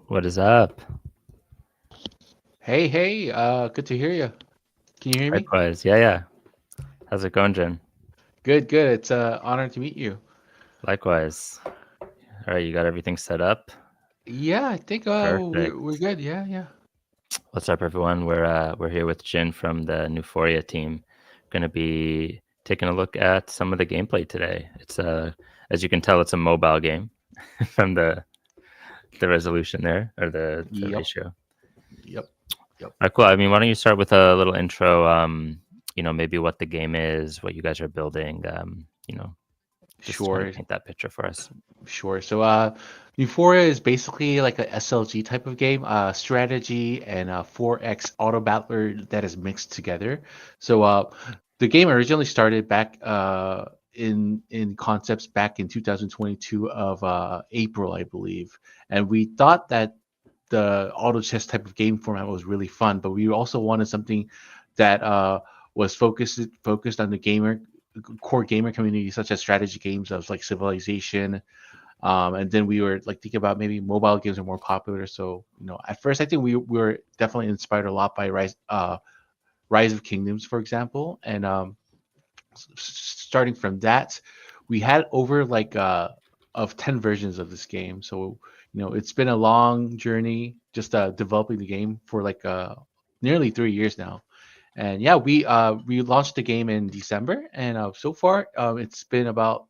What is up? Hey, good to hear you. Can you hear me? Likewise. Yeah. How's it going, Jen? Good, good. It's an honor to meet you. Likewise. All right, you got everything set up? Yeah, I think we're Perfect. good. Yeah. What's up, everyone? We're here with Jin from the Neuphoria team. Going to be taking a look at some of the gameplay today. It's as you can tell, it's a mobile game from the resolution there, or the Yep, ratio. yep, yep. All right, cool. I mean, why don't you start with a little intro? Maybe what the game is, what you guys are building. Just kind of Sure, paint that picture for us. sure. So, Neuphoria is basically like a SLG type of game, strategy and a 4X auto battler that is mixed together. So, the game originally started back in concepts back in 2022 of April, I believe, and we thought that the auto chess type of game format was really fun, but we also wanted something that was focused on the core gamer community, such as strategy games of like Civilization. And then we were like thinking about maybe mobile games are more popular. So at first I think we were definitely inspired a lot by Rise of Kingdoms, for example, and starting from that, we had over like of 10 versions of this game. So it's been a long journey just developing the game for like nearly 3 years now. And yeah, we launched the game in December, and so far it's been about,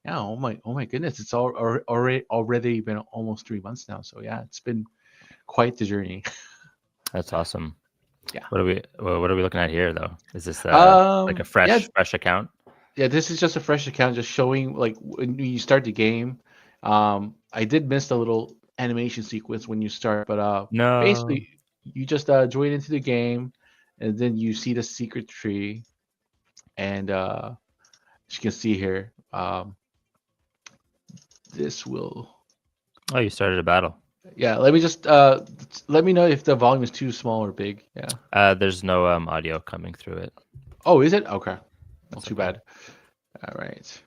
yeah, oh my goodness, it's already been almost 3 months now. So yeah, it's been quite the journey. That's awesome. Yeah. What are we looking at here, though? Is this like a Yeah, fresh account? yeah, this is just a fresh account, just showing like when you start the game. I did miss the little animation sequence when you start, but No. basically you just join into the game, and then you see the secret tree, and as you can see here, this will. Oh, you started a battle. Yeah, let me just let me know if the volume is too small or big. Yeah. There's no audio coming through it. Oh, is it? Okay, not That's too okay. bad. All right.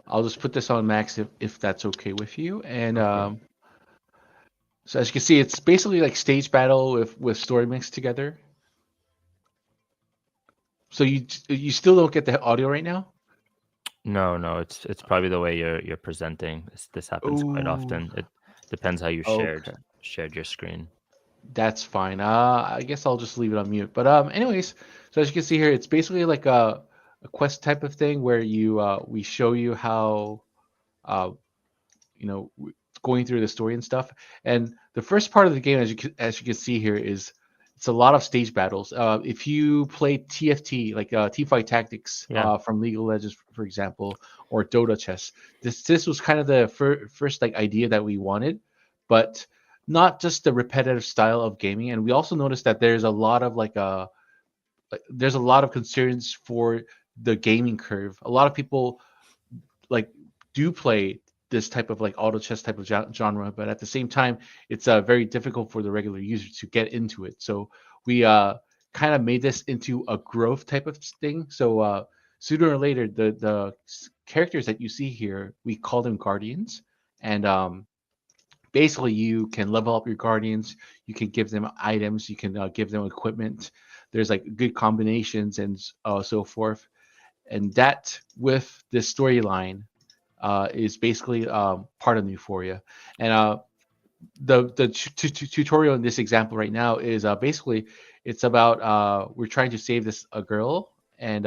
I'll just put this on max if that's okay with you. And Okay. so as you can see, it's basically like stage battle with story mixed together. So you still don't get the audio right now? No, it's probably the way you're presenting. This happens quite Oh, often. It depends how you shared okay. shared your screen. That's fine. I guess I'll just leave it on mute. But anyways, so as you can see here, it's basically like a quest type of thing where you we show you how uh you know going through the story and stuff. And the first part of the game, as you can see here, is it's a lot of stage battles. If you play TFT, like Teamfight Tactics Yeah. from League of Legends, for example, or Dota chess, this was kind of the first like idea that we wanted, but not just the repetitive style of gaming. And we also noticed that there's a lot of there's a lot of concerns for the gaming curve. A lot of people like do play this type of like auto chess type of genre, but at the same time, it's very difficult for the regular user to get into it. So we kind of made this into a growth type of thing. So sooner or later, the characters that you see here, we call them guardians, and basically you can level up your guardians. You can give them items. You can give them equipment. There's like good combinations and so forth, and that with this storyline is basically part of Euphoria. And the tutorial in this example right now is basically it's about we're trying to save this a girl, and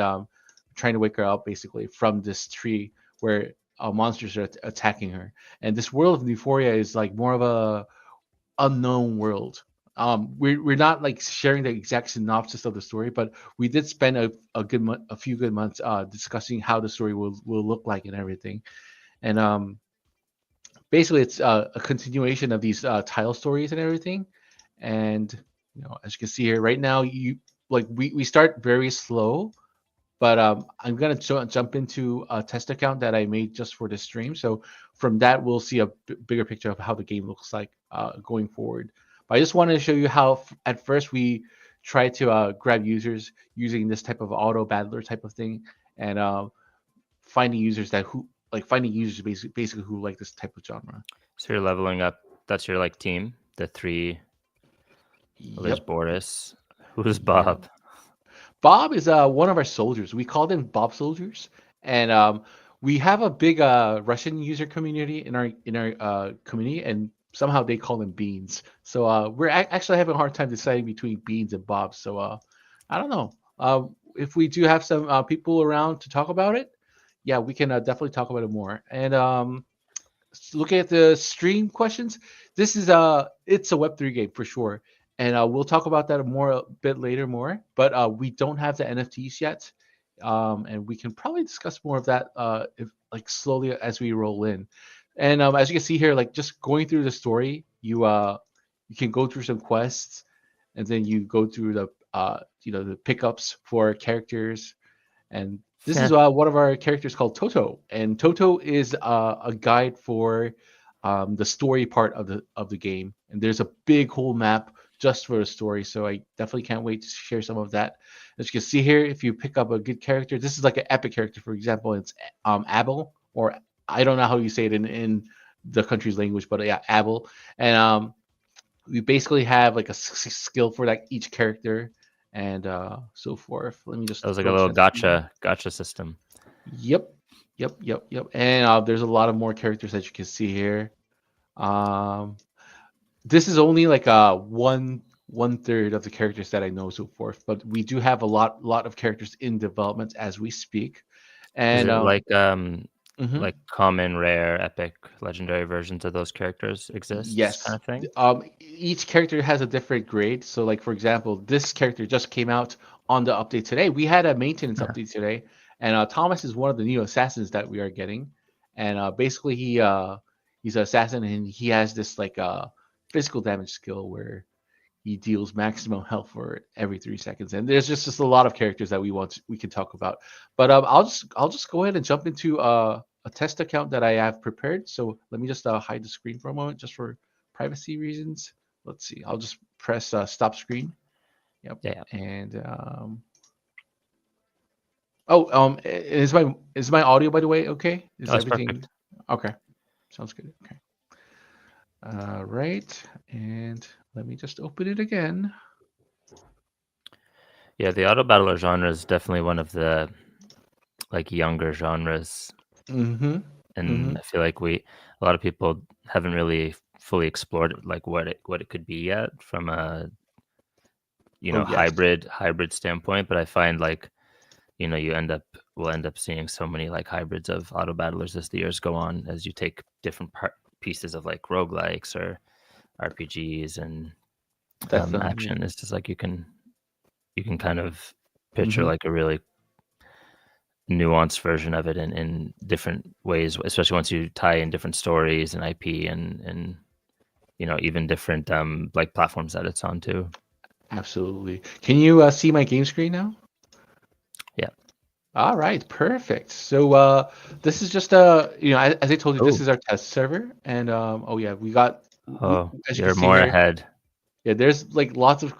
trying to wake her up basically from this tree where monsters are attacking her. And this world of Neuphoria is like more of a unknown world. We're not like sharing the exact synopsis of the story, but we did spend a few good months discussing how the story will look like and everything. And basically, it's a continuation of these tile stories and everything. And as you can see here, right now, we start very slow, but I'm gonna jump into a test account that I made just for this stream. So from that, we'll see a bigger picture of how the game looks like going forward. But I just wanted to show you how at first we try to grab users using this type of auto battler type of thing, and finding users finding users basically who like this type of genre. So you're leveling up. That's your like team. The three. Well, there's Yep. Boris. Who's Yeah. Bob? Bob is one of our soldiers. We call them Bob soldiers, and we have a big Russian user community in our community, and somehow they call them Beans. So we're actually having a hard time deciding between Beans and Bob. So I don't know. If we do have some people around to talk about it, yeah, we can definitely talk about it more. And looking at the stream questions, this is it's a Web3 game for sure, and we'll talk about that a bit later more. But we don't have the NFTs yet, and we can probably discuss more of that if like slowly as we roll in. And as you can see here, like just going through the story, you can go through some quests, and then you go through the the pickups for characters, and this is one of our characters called Toto, and Toto is a guide for the story part of the game. And there's a big whole map just for the story, so I definitely can't wait to share some of that. As you can see here, if you pick up a good character, this is like an epic character. For example, it's Abel, or I don't know how you say it in the country's language, but yeah, Abel. And we basically have like a skill for like each character and so forth. Let me That just was like a go little to that screen. gotcha system. Yep, yep. And there's a lot of more characters that you can see here. Um, this is only like one third of the characters that I know so forth, but we do have a lot of characters in development as we speak. Is And it mhm. like common, rare, epic, legendary versions of those characters exists kind Yes. of thing? Each character has a different grade. So, like for example, this character just came out on the update today. We had a maintenance update today, and Thomas is one of the new assassins that we are getting. And basically, he's an assassin, and he has this like physical damage skill where he deals maximum health for every 3 seconds. And there's just a lot of characters that we can talk about. But I'll just go ahead and jump into a test account that I have prepared. So let me just hide the screen for a moment, just for privacy reasons. Let's see. I'll just press stop screen. Yep. Yeah. And is my audio by the way okay? Is Oh, it's everything perfect. okay? Sounds good. Okay. Right. And let me just open it again. Yeah, the auto battler genre is definitely one of the like younger genres, Mm-hmm. Mm-hmm. and I feel like a lot of people haven't really fully explored like what it could be yet from a Oh yes. hybrid standpoint. But I find like we'll end up seeing so many like hybrids of auto battlers as the years go on, as you take different pieces of like roguelikes or RPGs and Definitely. action. It's just like you can kind of picture Mm-hmm. like a really nuanced version of it in different ways, especially once you tie in different stories and IP and even different like platforms that it's on too. Absolutely. Can you see my game screen now? Yeah. All right, perfect. So this is just as I told you, this Oh, is our test server, and oh yeah, oh, as you can you're see more here, ahead. yeah, there's like lots of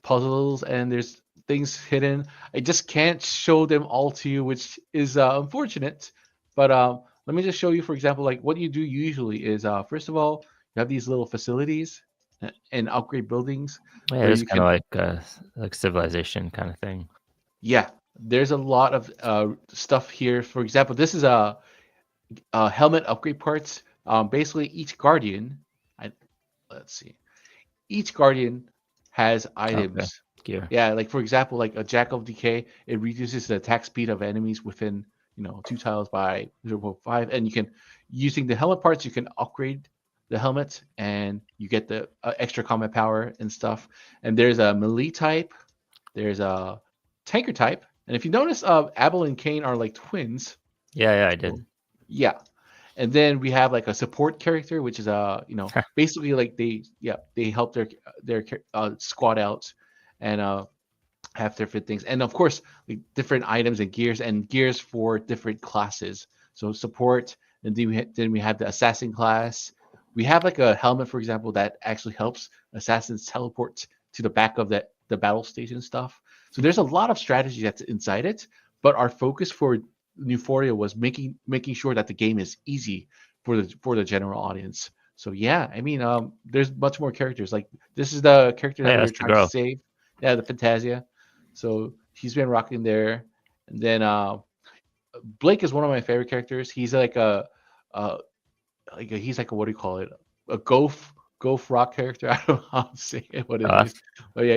puzzles and there's things hidden. I just can't show them all to you, which is unfortunate. But let me just show you, for example, like what you do usually is first of all, you have these little facilities and upgrade buildings Yeah, it where is you kind of can, like civilization kind of thing. yeah, there's a lot of stuff here. For example, this is a helmet upgrade parts. Basically, each guardian, I, let's see, each guardian has Okay, items. gear. Yeah, like for example, like a Jack of Decay, it reduces the attack speed of enemies within 2 tiles by 0.5, and you can using the helmet parts you can upgrade the helmet and you get the extra combat power and stuff. And there's a melee type, there's a tanker type, and if you notice, Abel and Kane are like twins. Yeah, I So, did. yeah. And then we have like a support character, which is basically like they help their squad out and have different things, and of course like different items and gears for different classes. So support, and then we have the assassin class. We have like a helmet, for example, that actually helps assassins teleport to the back of the battle station stuff. So there's a lot of strategy that's inside it, but our focus for Neuphoria was making sure that the game is easy for the general audience. So yeah, I mean, there's much more characters. Like this is the character that Hey, we were that's the trying to girl. save. Yeah, the Fantasia. So he's been rocking there. And then Blake is one of my favorite characters. He's uh he's like a, what do you call it? A Golf rock character. I don't know how to say it, what it is. Goth. But yeah,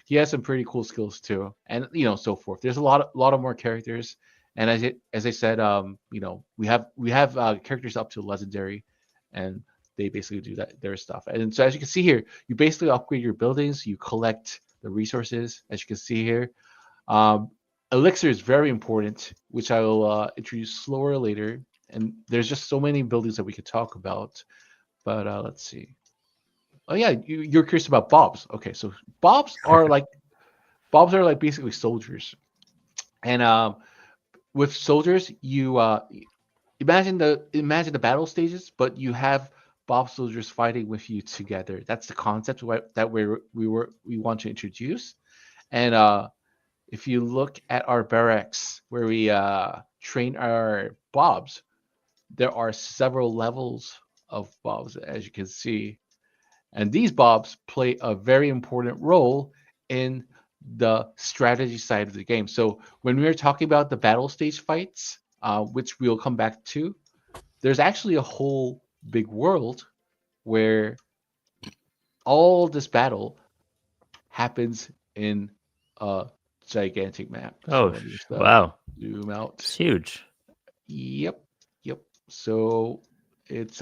he has some pretty cool skills too, and so forth. There's a lot of more characters, and as I said, we have characters up to legendary, and they basically do their stuff. And so as you can see here, you basically upgrade your buildings, you collect the resources, as you can see here. Um, Elixir is very important, which I will introduce slower later. And there's just so many buildings that we could talk about. But let's see. Oh yeah, you're curious about bobs. Okay, so bobs are like basically soldiers, and with soldiers you imagine the battle stages, but you have bob soldiers fighting with you together. That's the concept that we want to introduce. And if you look at our barracks where we train our bobs, there are several levels of bobs, as you can see. And these bobs play a very important role in the strategy side of the game. So when we are talking about the battle stage fights, which we'll come back to, there's actually a whole big world where all this battle happens in a gigantic map. So Oh, let me just wow. zoom out. It's huge. Yep, yep. So it's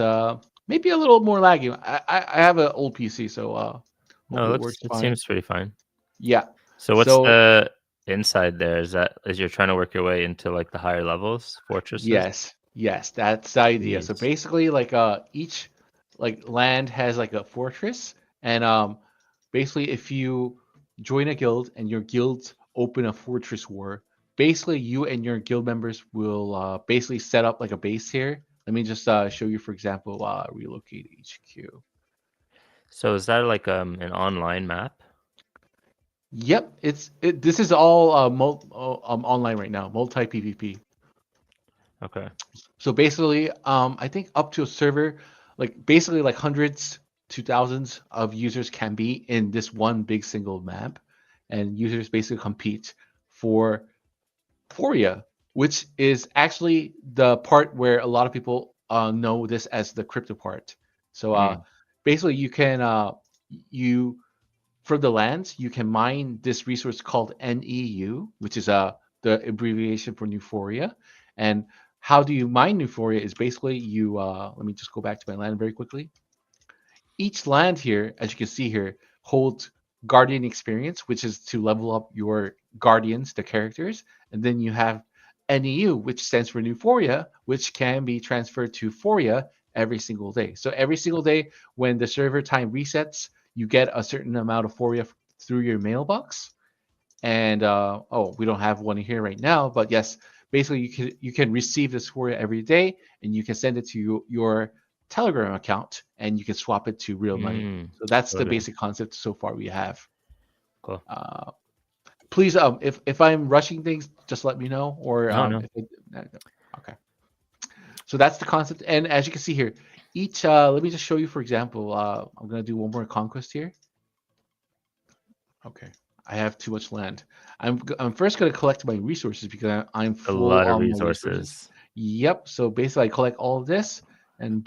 maybe a little more laggy. I have an old PC, so No, hopefully it works it fine. seems pretty fine. Yeah. So what's So the inside there? Is that as you're trying to work your way into like the higher levels, fortresses? yes, that's the idea. So Jeez. basically, like each like land has like a fortress, and basically if you join a guild and your guilds open a fortress war, basically you and your guild members will basically set up like a base here. Let me just show you, for example, relocate HQ. So is that like an online map? Yep, this is all online right now, multi PvP. Okay. So basically, I think up to a server, like basically like hundreds to thousands of users can be in this one big single map, and users basically compete for Foria, which is actually the part where a lot of people know this as the crypto part. So Mm. basically, you for the lands, you can mine this resource called NEU, which is the abbreviation for Neuphoria. And how do you mine Neuphoria is basically you let me just go back to my land very quickly. Each land here, as you can see here, holds guardian experience, which is to level up your guardians, the characters. And then you have NEU, which stands for Neuphoria, which can be transferred to Foria every single day. So every single day when the server time resets, you get a certain amount of Foria through your mailbox. And we don't have one here right now, but yes, basically you can receive this Foria every day, and you can send it to your Telegram account, and you can swap it to real money. Mm. So that's the Totally. basic concept so far we have. Cool. Uh, Please, if I'm rushing things, just let me know, or No, no. okay. So that's the concept, and as you can see here, each let me just show you. For example, I'm gonna do one more conquest here. Okay, I have too much land. I'm first gonna collect my resources because I'm A full lot of on my resources. resources. Yep. So basically, I collect all of this, and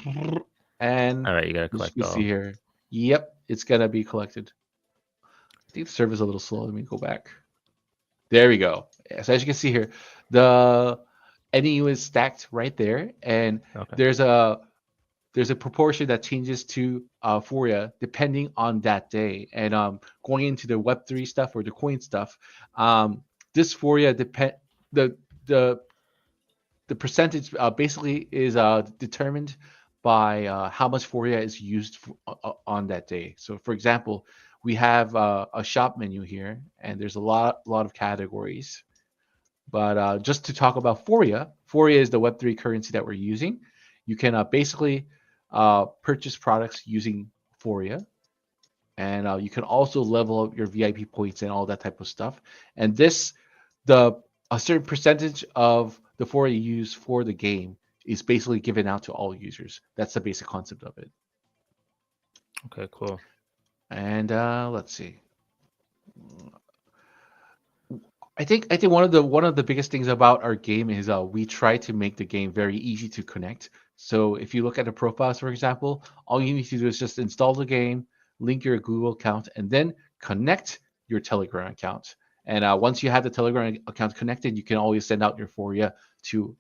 and All right, you gotta as you collect can see all. here, yep, it's gonna be collected. I think the server's a little slow. Let me go back. There we go. Yeah, so as you can see here, the NEU is stacked right there, and Okay. there's a there's a proportion that changes to Foria depending on that day. And going into the Web3 stuff or the coin stuff, um, this Foria depend the the the percentage basically is determined by how much Foria is used on that day. So, for example, we have a shop menu here, and there's a lot of categories. But just to talk about Foria, Foria is the Web3 currency that we're using. You can basically purchase products using Foria, and you can also level up your VIP points and all that type of stuff. And this, the a certain percentage of the Foria you use for the game is basically given out to all users. That's the basic concept of it. Okay, cool. And let's see. I think one of the biggest things about our game is we try to make the game very easy to connect. So if you look at the profiles, for example, all you need to do is just install the game, link your Google account, and then connect your Telegram account. And once you have the Telegram account connected, you can always send out your Foria to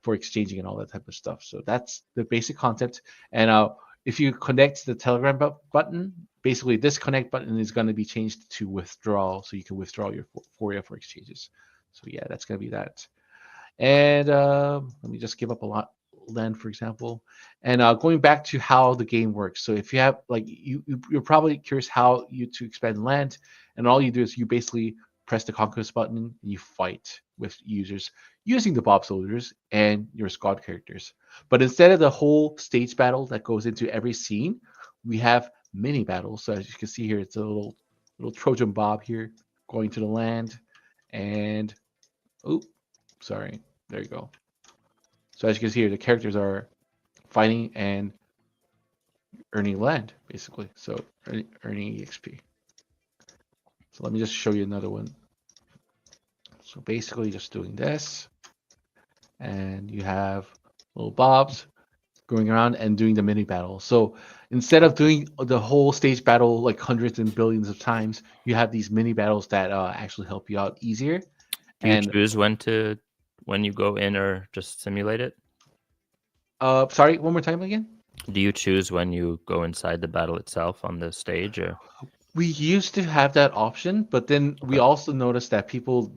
for exchanging and all that type of stuff. So that's the basic concept. And if you connect the Telegram button, basically this connect button is going to be changed to withdrawal, so you can withdraw your Foria for exchanges. So yeah, that's going to be that. And let me just give up a lot land, for example. And going back to how the game works. So if you have like you're probably curious how you to expand land, and all you do is you basically press the conquest button and you fight with users using the Bob soldiers and your squad characters. But instead of the whole stage battle that goes into every scene, we have mini battles. So as you can see here, it's a little Trojan Bob here going to the land, and oh, sorry, there you go. So as you can see here, the characters are fighting and earning land, basically. So earning EXP. So let me just show you another one. So basically just doing this, and you have little bobs going around and doing the mini battle. So instead of doing the whole stage battle like hundreds and billions of times, you have these mini battles that actually help you out easier. Do you And choose when you go in or just simulate it? sorry, one more time again. Do you choose when you go inside the battle itself on the stage or We used to have that option, but then we okay. also noticed that people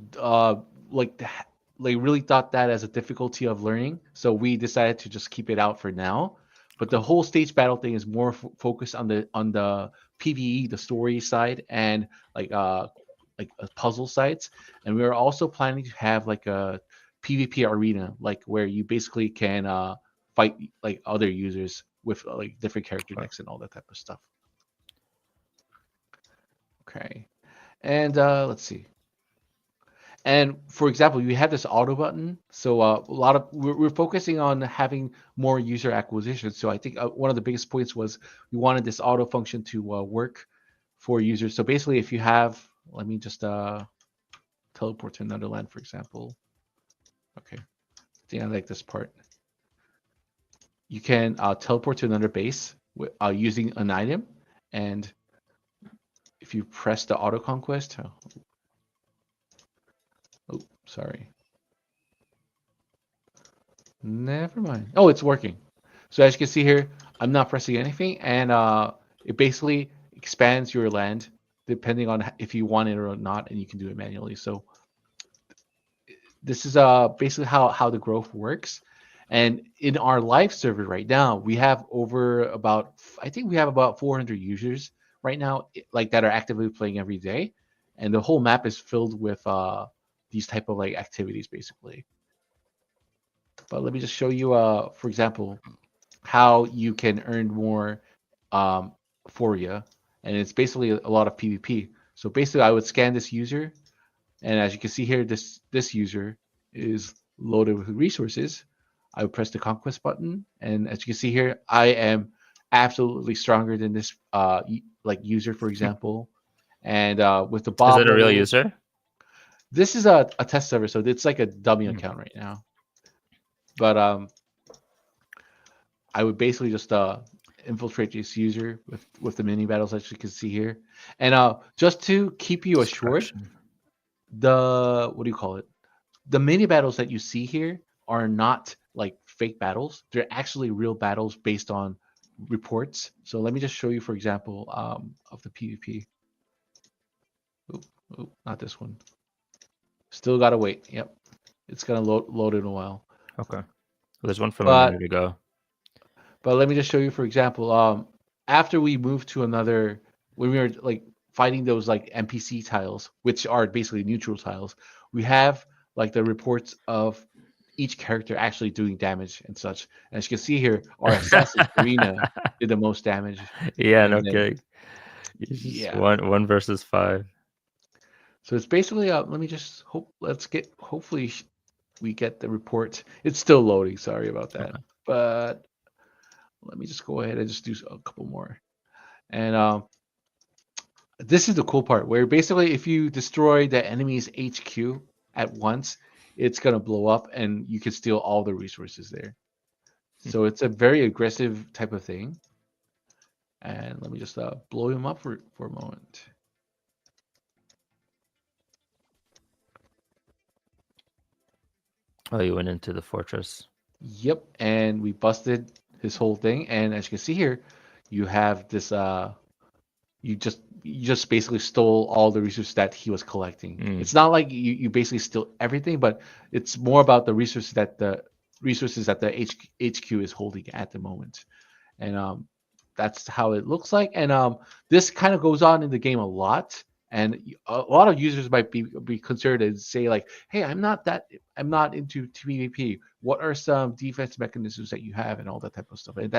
like like really thought that as a difficulty of learning. So we decided to just keep it out for now. But the Okay. whole stage battle thing is more focused on the PVE, the story side, and puzzle sites. And we are also planning to have like a PvP arena, like where you basically can fight like other users with like different character Okay. decks and all that type of stuff. Okay. And let's see. And for example, we have this auto button. So a lot of we're focusing on having more user acquisition. So I think one of the biggest points was we wanted this auto function to work for users. So basically, if you have, let me just teleport to another land, for example. Okay, I think I like this part. You can teleport to another base using an item, and if you press the auto conquest, oh, sorry. Never mind. Oh, it's working. So as you can see here, I'm not pressing anything, and it basically expands your land depending on if you want it or not, and you can do it manually. So this is basically how the growth works. And in our live server right now, we have over about I think we have about 400 users right now, like that are actively playing every day, and the whole map is filled with these type of like activities basically. But let me just show you, for example, how you can earn more um, Foria, and it's basically a lot of PvP. So basically, I would scan this user, and as you can see here, this user is loaded with resources. I would press the conquest button, and as you can see here, I am absolutely stronger than this like user, for example. And with the Is Bob it a real levels, user? this is a test server, so it's like a dummy Hmm. account right now. But I would basically just infiltrate this user with the mini battles as you can see here. And just to keep you assured, Destruction. the what do you call it? The mini battles that you see here are not like fake battles. They're actually real battles based on reports. So let me just show you, for example, of the PvP. Oop, oop, not this one. Still gotta wait. Yep, it's gonna load in a while. Okay. Well, there's one from a But minute ago. let me just show you, for example, after we moved to another, when we were like fighting those like NPC tiles, which are basically neutral tiles, we have like the reports of each character actually doing damage and such. And as you can see here, our assassin Karina did the most damage, Yeah, and no then kidding. It's just yeah. one versus five. So it's basically let me just hope let's get hopefully we get the report. It's still loading. Sorry about that, Okay. but let me just go ahead and just do a couple more. And this is the cool part where basically if you destroy the enemy's HQ at once, it's gonna blow up and you can steal all the resources there. So it's a very aggressive type of thing. And let me just blow him up for a moment. Oh, you went into the fortress. Yep, and we busted his whole thing. And as you can see here, you have this you just basically stole all the resources that he was collecting. Mm, It's not like you basically steal everything, but it's more about the resources that the HQ is holding at the moment. And that's how it looks like. And this kind of goes on in the game a lot. And a lot of users might be considered and say like, "Hey, I'm not into PvP. What are some defense mechanisms that you have and all that type of stuff?" And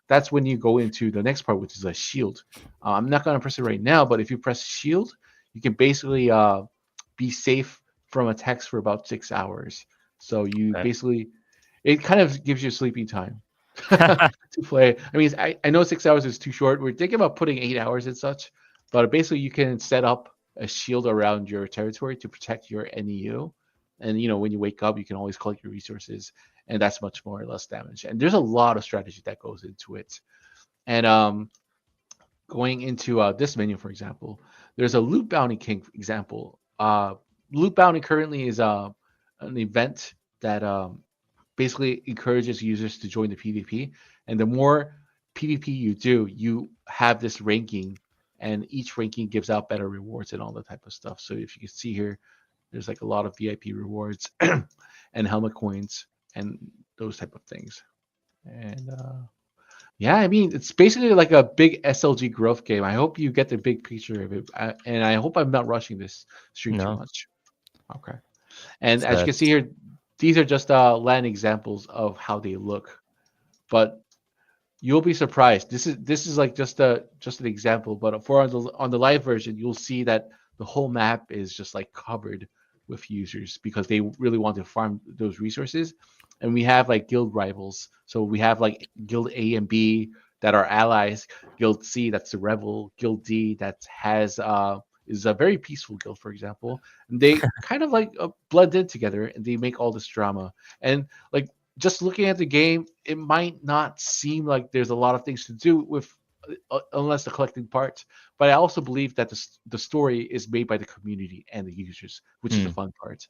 that's when you go into the next part, which is a shield. I'm not gonna press it right now, but if you press shield, you can basically be safe from attacks for about 6 hours. So you okay. basically it kind of gives you sleeping time to play. I mean, I know 6 hours is too short. We're thinking about putting 8 hours and such, but basically you can set up a shield around your territory to protect your NEU. And when you wake up, you can always collect your resources, and that's much more or less damage. And there's a lot of strategy that goes into it. And going into this menu, for example, there's a loot bounty king example. Loot bounty currently is an event that basically encourages users to join the PvP. And the more PvP you do, you have this ranking, and each ranking gives out better rewards and all that type of stuff. So if you can see here, there's like a lot of VIP rewards and helmet coins and those type of things. And yeah, I mean, it's basically like a big SLG growth game. I hope you get the big picture of it, and I hope I'm not rushing this stream too No, much. Okay. And it's as you can see here, these are just land examples of how they look. But you'll be surprised. This is like just an example, but for on the live version, you'll see that the whole map is just like covered with users because they really want to farm those resources. And we have like guild rivals. So we have like guild A and B that are allies, guild C that's the rebel, guild D that has is a very peaceful guild, for example. And they kind of like blend in together and they make all this drama. And like just looking at the game, it might not seem like there's a lot of things to do with unless the collecting parts. But I also believe that the story is made by the community and the users, which is the mm, fun part.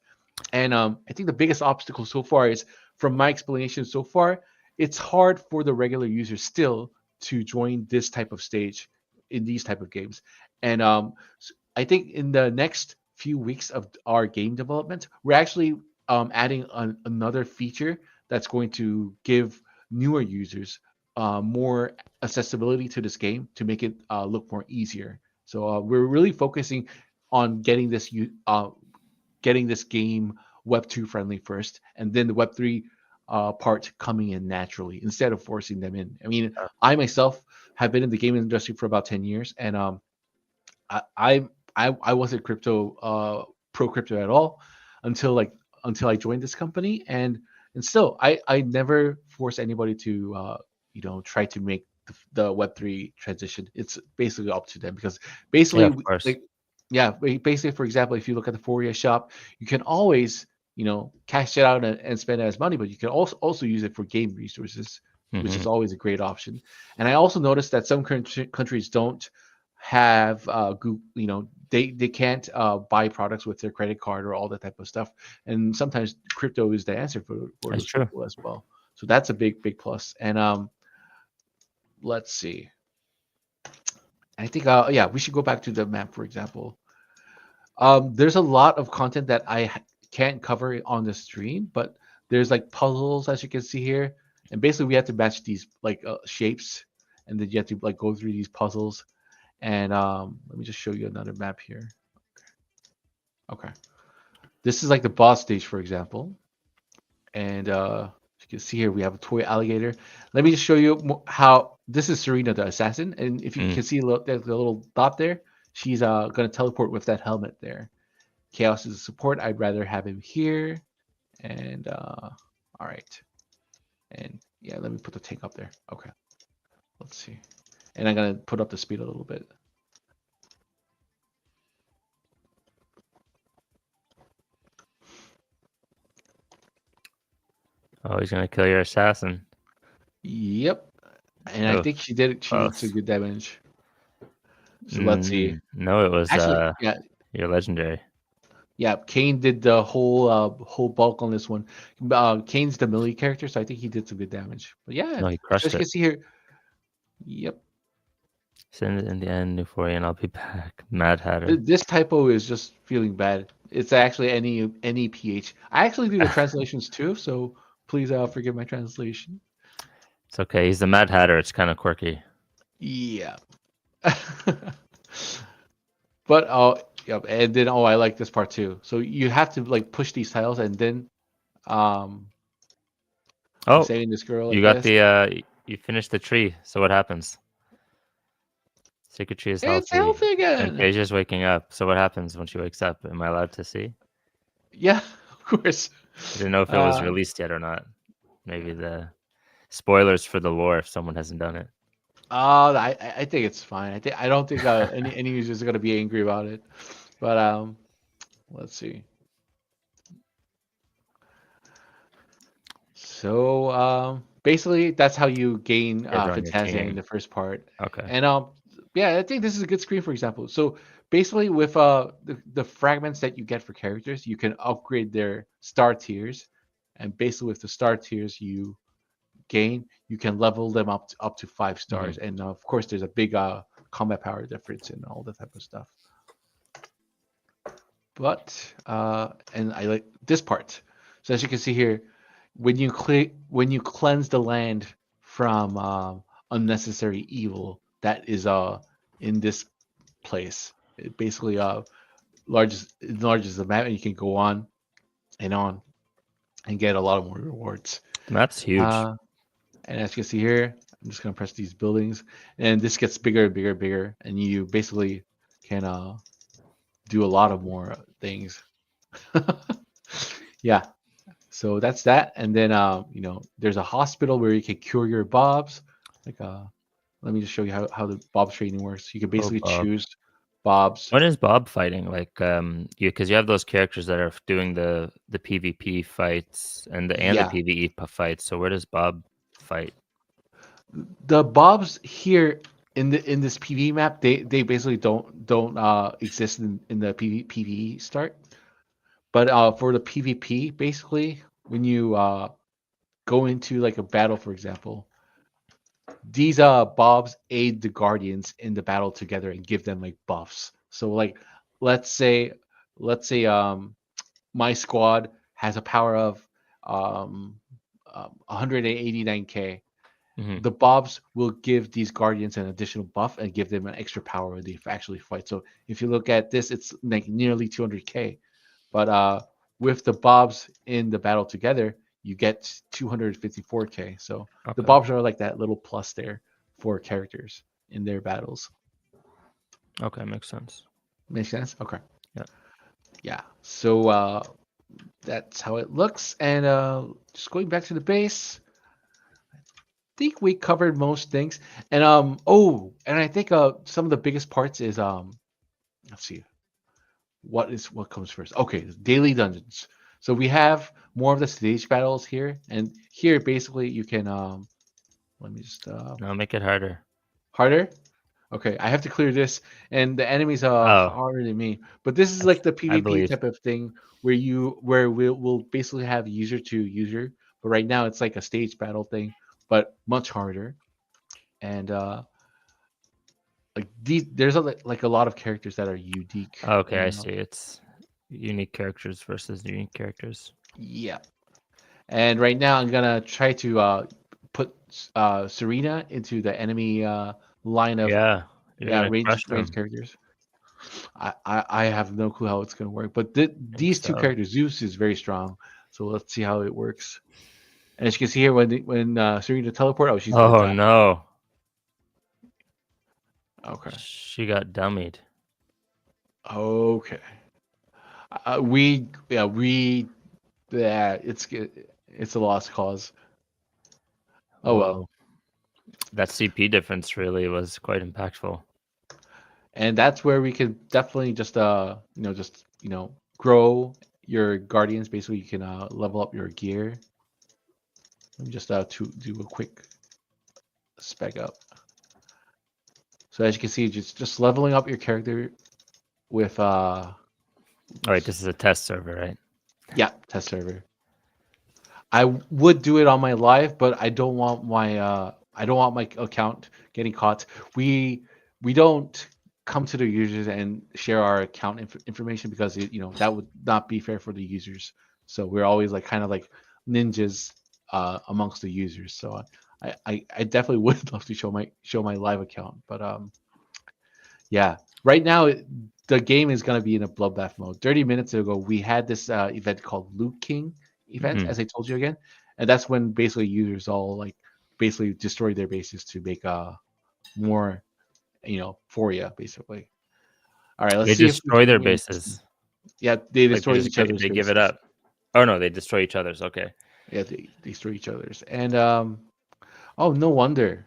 And I think the biggest obstacle so far is, from my explanation so far, it's hard for the regular user still to join this type of stage in these type of games. And I think in the next few weeks of our game development, we're actually adding another feature that's going to give newer users more accessibility to this game to make it look more easier. So we're really focusing on getting this game Web 2 friendly first, and then the Web 3 part coming in naturally instead of forcing them in. I mean, uh, I myself have been in the game industry for about 10 years, and I I I wasn't pro crypto at all until like until I joined this company, and still I never force anybody to try to make the Web3 transition. It's basically up to them because yeah, basically of course. like yeah, basically, for example, if you look at the Fourier shop, you can always cash it out and spend it as money, but you can also use it for game resources, which Hmm. is always a great option. And I also noticed that some countries don't have they can't buy products with their credit card or all that type of stuff, and sometimes crypto is the answer for That's those true. people as well. So that's a big plus. And let's see. I think yeah, we should go back to the map, for example. There's a lot of content that can't cover on the stream, but there's like puzzles, as you can see here, and basically we have to match these like shapes, and then you have to like go through these puzzles. And let me just show you another map here. Okay, this is like the boss stage, for example, and you can see here we have a toy alligator. Let me just show you how this is Serena the assassin, and if you Mm. can see the little dot there, she's gonna teleport with that helmet there. Chaos is a support. I'd rather have him here. And all right. And yeah, let me put the tank up there. Okay. Let's see. And I'm gonna put up the speed a little bit. Oh, he's gonna kill your assassin. Yep. And I Oh, think she did some close. good damage. So let's see. No, it was Actually, yeah, your legendary. yeah. Kane did the whole bulk on this one. Kane's the melee character, so I think he did some good damage. But yeah, No, he so as crushed you can it. see here, yep. So in the end, Neuphoria, and I'll be back. Mad Hatter. This typo is just feeling bad. It's actually any ph. I actually do the translations too, so please forgive my translation. It's okay. He's the Mad Hatter. It's kind of quirky. Yeah. But yeah, and then I like this part too. So you have to like push these tiles and then um I'm Oh, saving this girl you like got this. the you finished the tree. So what happens? Sacred tree is It's healthy, healthy and again. Phaedra's waking up. So what happens when she wakes up? Am I allowed to see? Yeah, of course. I didn't know if it was Uh released yet or not. Maybe the spoilers for the lore if someone hasn't done it. I think it's fine. I don't think any users are gonna be angry about it. But let's see. So basically, that's how you gain Get her on your Fantasia in team. the first part. Okay. And yeah, I think this is a good screen, for example. So basically, with the fragments that you get for characters, you can upgrade their star tiers, and basically with the star tiers you gain, you can level them up to 5 stars. Hmm. And of course, there's a big combat power difference and all that type of stuff. But and I like this part. So as you can see here, when you cleanse the land from unnecessary evil that is in this place, it basically enlarges the map, and you can go on and on and get a lot of more rewards. The map's huge. Uh, and as you can see here, I'm just gonna press these buildings, and this gets bigger and bigger and bigger, and you basically can do a lot of more things. Yeah, so that's that. And then there's a hospital where you can cure your bobs. Like let me just show you how the bobs training works. You can Oh, basically Bob. choose bobs. When is Bob fighting? Like, you because you have those characters that are doing the PvP fights and the Yeah, PvE fights. So where does Bob fight? the bobs here in this PvE map, they basically don't exist in the PvE start. But for the PvP, basically when you go into like a battle, for example, these bobs aid the guardians in the battle together and give them like buffs. So like let's say my squad has a power of um 189k. Hmm. The bobs will give these guardians an additional buff and give them an extra power when they actually fight. So if you look at this, it's like nearly 200k. But with the bobs in the battle together, you get 254k. So the Okay. bobs are like that little plus there for characters in their battles. Okay, makes sense. Makes sense? Okay. Yeah. Yeah. So that's how it looks. And just going back to the base, I think we covered most things. And and I think some of the biggest parts is let's see, what comes first? Okay, daily dungeons. So we have more of the stage battles here, and here basically you can let me just No, make it harder. harder. Okay, I have to clear this, and the enemies are Oh, harder than me. But this is I, like the I PvP believe. type of thing where we'll basically have user to user. But right now it's like a stage battle thing, but much harder. And like there's like a lot of characters that are unique. Okay, I And see. It's unique characters versus unique characters. yeah, and right now I'm gonna try to put Serena into the enemy line of Yeah, you're yeah gonna crush range them. characters. I have no clue how it's gonna work, but I think these two so. characters, Zeus is very strong, so let's see how it works. And as you can see here, when Serena teleport, oh, she's gonna Oh die. no, Okay, she got dummied. okay. We yeah, it's a lost cause. Oh well. Whoa, that CP difference really was quite impactful. And that's where we can definitely just grow your guardians. Basically, you can level up your gear. Let me just to do a quick spec up. So as you can see, just leveling up your character with All right, oops, this is a test server, right? yeah, test server. I would do it on my live, but I don't want my account getting caught. We don't come to the users and share our account information because that would not be fair for the users. So we're always like kind of like ninjas amongst the users. So I definitely would love to show my live account, but yeah, right now the game is gonna be in a bloodbath mode. 30 minutes ago, we had this event called Luke King event, Hmm. as I told you again, and that's when basically users all like basically destroy their bases to make more Foria basically. All right, let's They see if we destroy can their win it this time. bases. Yeah, they Like they destroy just each other's they give it bases. up. Oh no, they destroy each other's. Okay. Yeah, they destroy each other's, and oh, no wonder.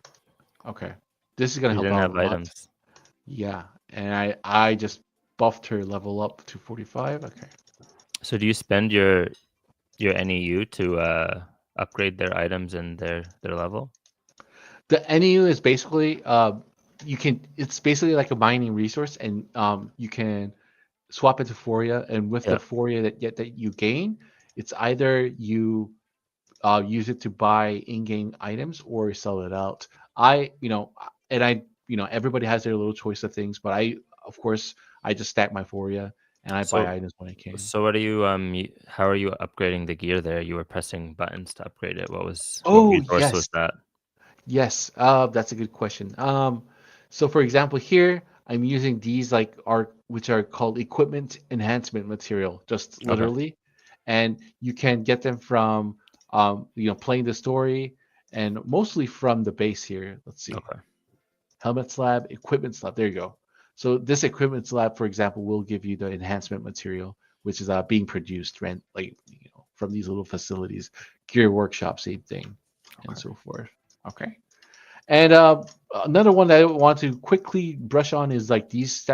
Okay, this is gonna You help didn't out a have lot. items. Yeah, and I just buffed her level up to 45. Okay. So do you spend your NEU to upgrade their items and their level? The NEU is basically it's basically like a mining resource, and you can swap it to Foria, and with the Yeah. Foria that you gain, it's either you use it to buy in-game items or sell it out. And everybody has their little choice of things, but of course I just stack my Foria and I buy So items when I can. so what are you how are you upgrading the gear there? You were pressing buttons to upgrade it. What Oh resource yes, was that? yes, that's a good question. So for example, here I'm using these which are called equipment enhancement material, just Okay. literally, and you can get them from playing the story and mostly from the base here. Let's see, Okay. helmet slab, equipment slab. There you go. So this equipment slab, for example, will give you the enhancement material, which is being produced, right? Like from these little facilities, gear workshop, same thing, and Okay. so forth. Okay. And another one that I want to quickly brush on is like these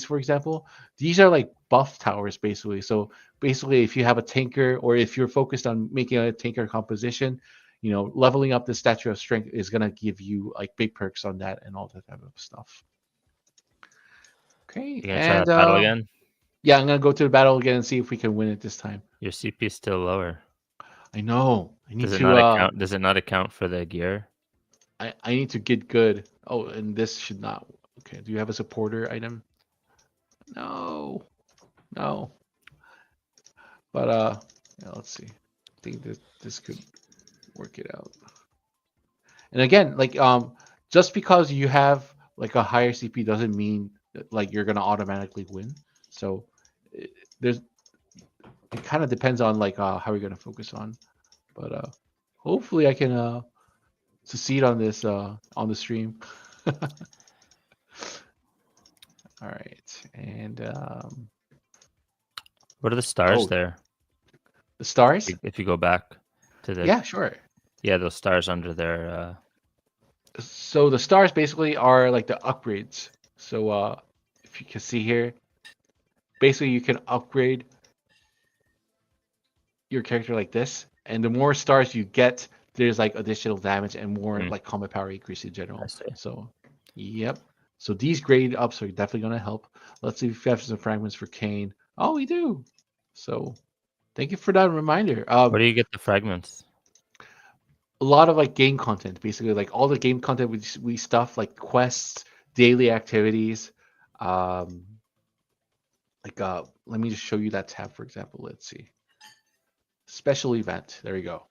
for example, these are like buff towers basically. So basically, if you have a tanker or if you're focused on making a tanker composition, leveling up the Statue of Strength is gonna give you like big perks on that and all that type of stuff. Okay, You gonna try and that battle again? yeah, I'm gonna go to the battle again and see if we can win it this time. Your CP is still lower. I know. I need Does it to not account for the gear? I need to get good. Oh, and this should not. Okay, do you have a supporter item? No. No, but yeah, let's see. I think this could work it out. And again, like just because you have like a higher CP doesn't mean that, like you're gonna automatically win. So it, there's it kind of depends on like how you're gonna focus on. But hopefully I can succeed on the stream. All right, and What are the stars oh, there? the stars. If you go back to the Yeah, sure. yeah, those stars under their So the stars basically are like the upgrades. So if you can see here, basically you can upgrade your character like this, and the more stars you get, there's like additional damage and more hmm, like combat power increase in I general. see. So, yep. So these grade ups are definitely going to help. Let's see if we have some fragments for Kane. Oh, we do. So thank you for that reminder. Where do you get the fragments? A lot of like game content, basically like all the game content we stuff like quests, daily activities. Um, let me just show you that tab for example. Let's see, special event. There we go.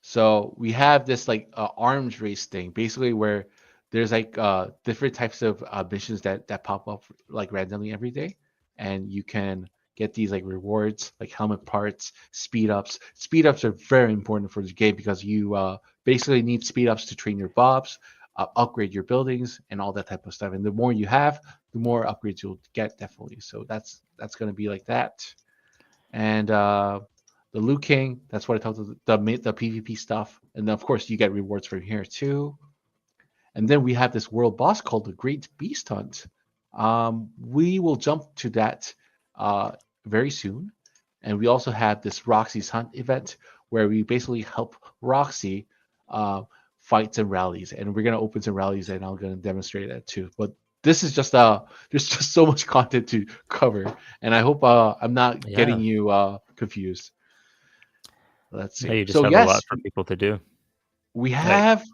So we have this like arms race thing, basically where there's like different types of missions that pop up like randomly every day, and you can get these like rewards, like helmet parts, speed ups. Speed ups are very important for this game because you basically need speed ups to train your bobs, upgrade your buildings, and all that type of stuff. And the more you have, the more upgrades you'll get definitely. So that's gonna be like that. And the Liu King, that's what I told you, the PvP stuff. And then, of course, you get rewards from here too. And then we have this world boss called the Great Beast Hunt. We will jump to that uh, very soon. And we also have this Roxy's Hunt event where we basically help Roxy uh, fights and rallies. And we're going to open some rallies and I'm going to demonstrate that too. But this is just there's just so much content to cover, and I hope I'm not getting Yeah. you confused. Let's No, see. you just So have a yes, lot for people to do. we Like, have,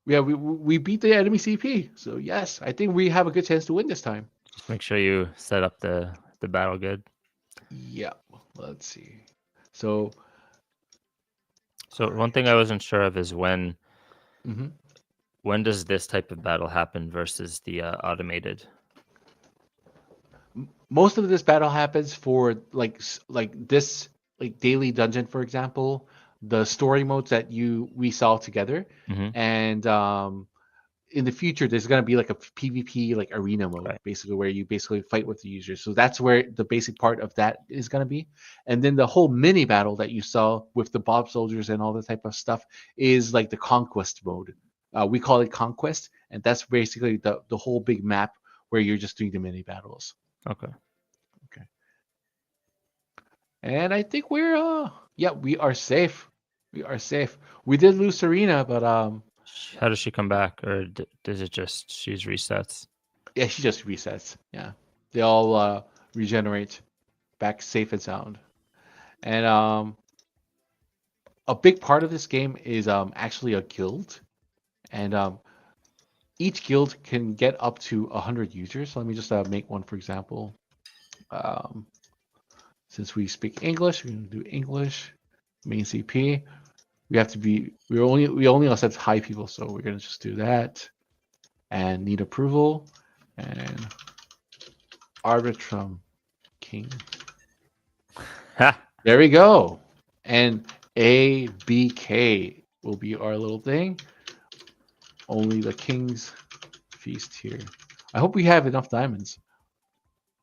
yeah, we beat the enemy CP. So yes, I think we have a good chance to win this time. just make sure you set up the battle good. Yeah. Let's see. So So all one thing I right. wasn't sure of is hmm when does this type of battle happen versus the automated? Most of this battle happens for like this like daily dungeon, for example, the story modes that you we saw together, Hmm. and in the future there's going to be like a PvP like arena mode Right. basically where you basically fight with the users. So that's where the basic part of that is going to be. And then the whole mini battle that you saw with the Bob soldiers and all that type of stuff is like the conquest mode. We call it conquest, and that's basically the whole big map where you're just doing the mini battles. Okay. Okay. And I think we're yeah, we are safe. We are safe. We did lose Serena, but How does she come back, or does it just she's resets? yeah, she just resets. Yeah. They all regenerate back safe and sound. And a big part of this game is actually a guild, and each guild can get up to 100 users. So let me just make one for example. Um, since we speak English, we're going to do English main CP. We have to be we only accept high people, so we're going to just do that and need approval and Arbitrum King. Ha! There we go. And ABK will be our little thing. Only the king's feast here. I hope we have enough diamonds.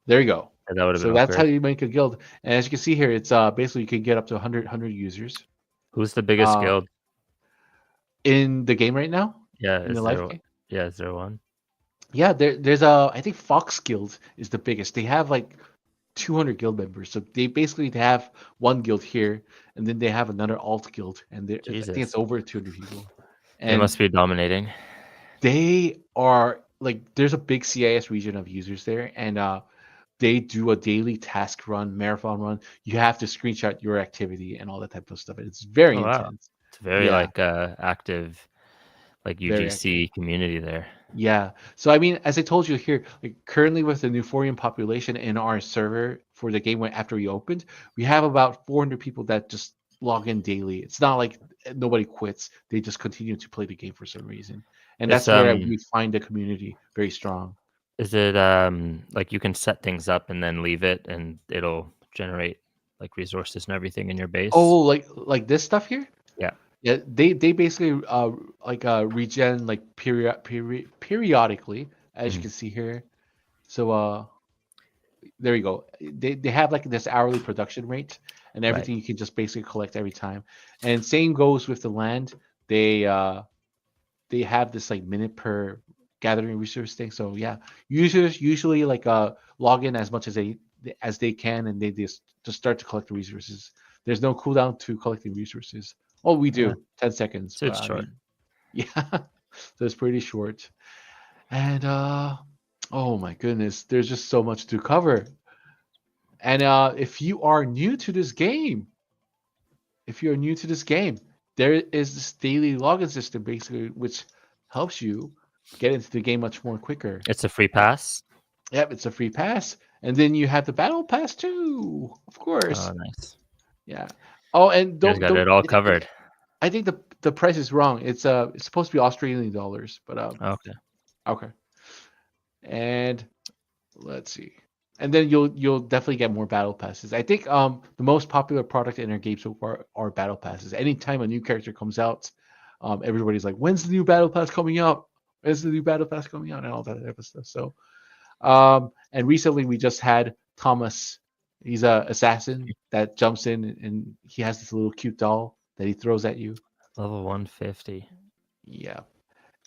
There you go. That would have So been that's how awkward. you make a guild. And as you can see here, it's basically you can get up to 100 users Who's the biggest uh, guild? in the game right now, Yeah, in the live game. is there one? Yeah, there's a I think Fox Guild is the biggest. They have like 200 guild members. So they basically have one guild here, and then they have another alt guild, and I think it's Jesus. over 200 people. They And must be dominating. they are like there's a big CIS region of users there, and they do a daily task run, marathon run. You have to screenshot your activity and all that type of stuff. It's very Oh wow. intense. It's very Yeah, like active like very active. UGC community there. Yeah. So I mean, as I told you here, like currently with the Neuforian population in our server for the game after we opened, we have about 400 people that just log in daily. It's not like nobody quits; they just continue to play the game for some reason, and It's that's where we find the community very strong. is it like you can set things up and then leave it and it'll generate like resources and everything in your base? Oh, like this stuff here? Yeah. Yeah, they basically regen like periodically, as you Mhm. can see here. So there you go. They have like this hourly production rate and Right. everything you can just basically collect every time. And same goes with the land. They uh they have this like minute per gathering resource thing. So yeah, users usually like log in as much as they can, and they just start to collect the resources. There's no cooldown to collecting resources. Oh, we Yeah. do 10 seconds, So but it's I short. mean, yeah, so it's pretty short. And Oh my goodness, there's just so much to cover. And if you are new to this game, if you're new to this game, there is this daily login system basically, which helps you get into the game much more quicker. It's a free And, pass. yep, it's a free pass, and then you have the battle pass too, of course. Oh, nice. Yeah. Oh, and You guys got it all covered. I think the price is wrong. It's supposed to be Australian dollars, but Okay. okay. And let's see. And then you'll definitely get more battle passes. I think the most popular product in our game so far are battle passes. Anytime a new character comes out, everybody's like, "When's the new battle pass coming out? When's the new battle pass coming out?" And all that type of stuff. So, and recently we just had Thomas. He's a assassin that jumps in and he has this little cute doll that he throws at you. Level 150. Yeah.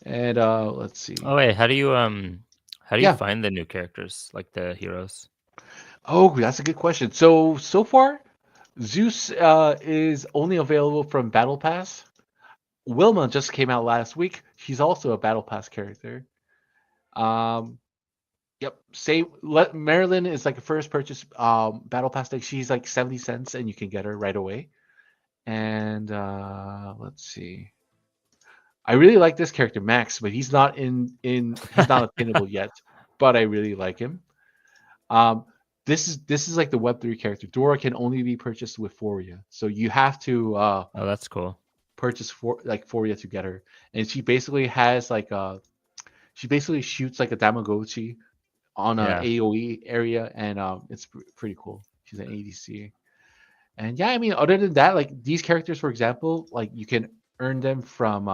And let's see. Oh wait, how do you Yeah. find the new characters, like the heroes? Oh, that's a good question. So far, Zeus is only available from Battle Pass. Wilma just came out last week. She's also a Battle Pass character. Um, yep. Marilyn is like a first purchase Battle Pass. Like she's like 70 cents, and you can get her right away. And let's see. I really like this character Max, but he's not attainable yet. But I really like him. Um, this is like the Web3 character. Dora can only be purchased with Foria, so you have to Oh, that's cool. purchase Foria to get her. And she basically has like she basically shoots like a Tamagotchi on a Yeah. AOE area, and it's pretty cool. She's an ADC, and yeah, I mean, other than that, like these characters, for example, like you can earn them from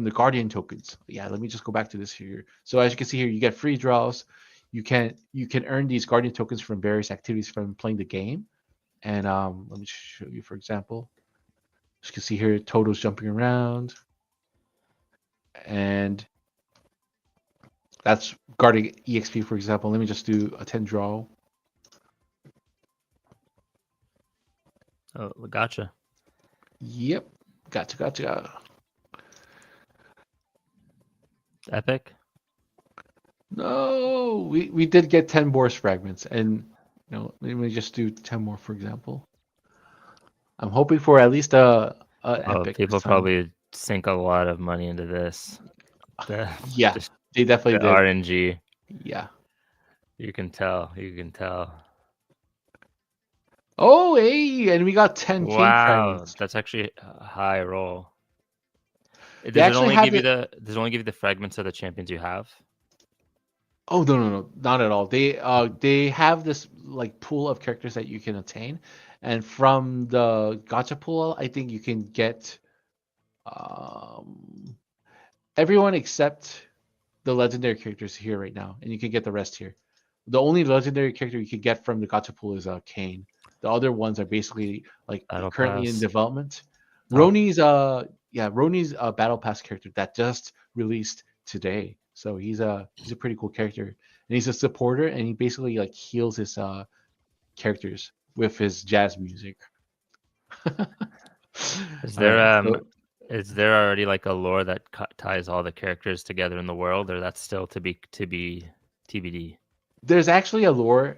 the Guardian tokens. Yeah, let me just go back to this here. So as you can see here, you get free draws. You can earn these Guardian tokens from various activities from playing the game. And let me show you, for example. As you can see here, Toto's jumping around, and that's Guardian EXP, for example. Let me just do a 10 draw. Oh, gotcha. Yep, gotcha. Epic. No, we did get 10 Boris fragments, and let me just do 10 more, for example. I'm hoping for at least a Oh, epic this people time. probably sink a lot of money into this. The Yeah, just they definitely the did. RNG. Yeah. You can tell. You can tell. Oh, hey, and we got 10 king Wow, fragments. that's actually a high roll. They actually have it. Does it only give you the fragments of the champions you have? Oh, no, not at all. They have this like pool of characters that you can attain, and from the gacha pool, I think you can get um everyone except the legendary characters here right now, and you can get the rest here. The only legendary character you can get from the gacha pool is Kane. The other ones are basically like Battle currently in Pass. development. Oh, Roni's a battle pass character that just released today. So he's a pretty cool character. And he's a supporter and he basically like heals his characters with his jazz music. is All there right. um So is there already like a lore that ties all the characters together in the world, or that's still to be TBD? there's actually a lore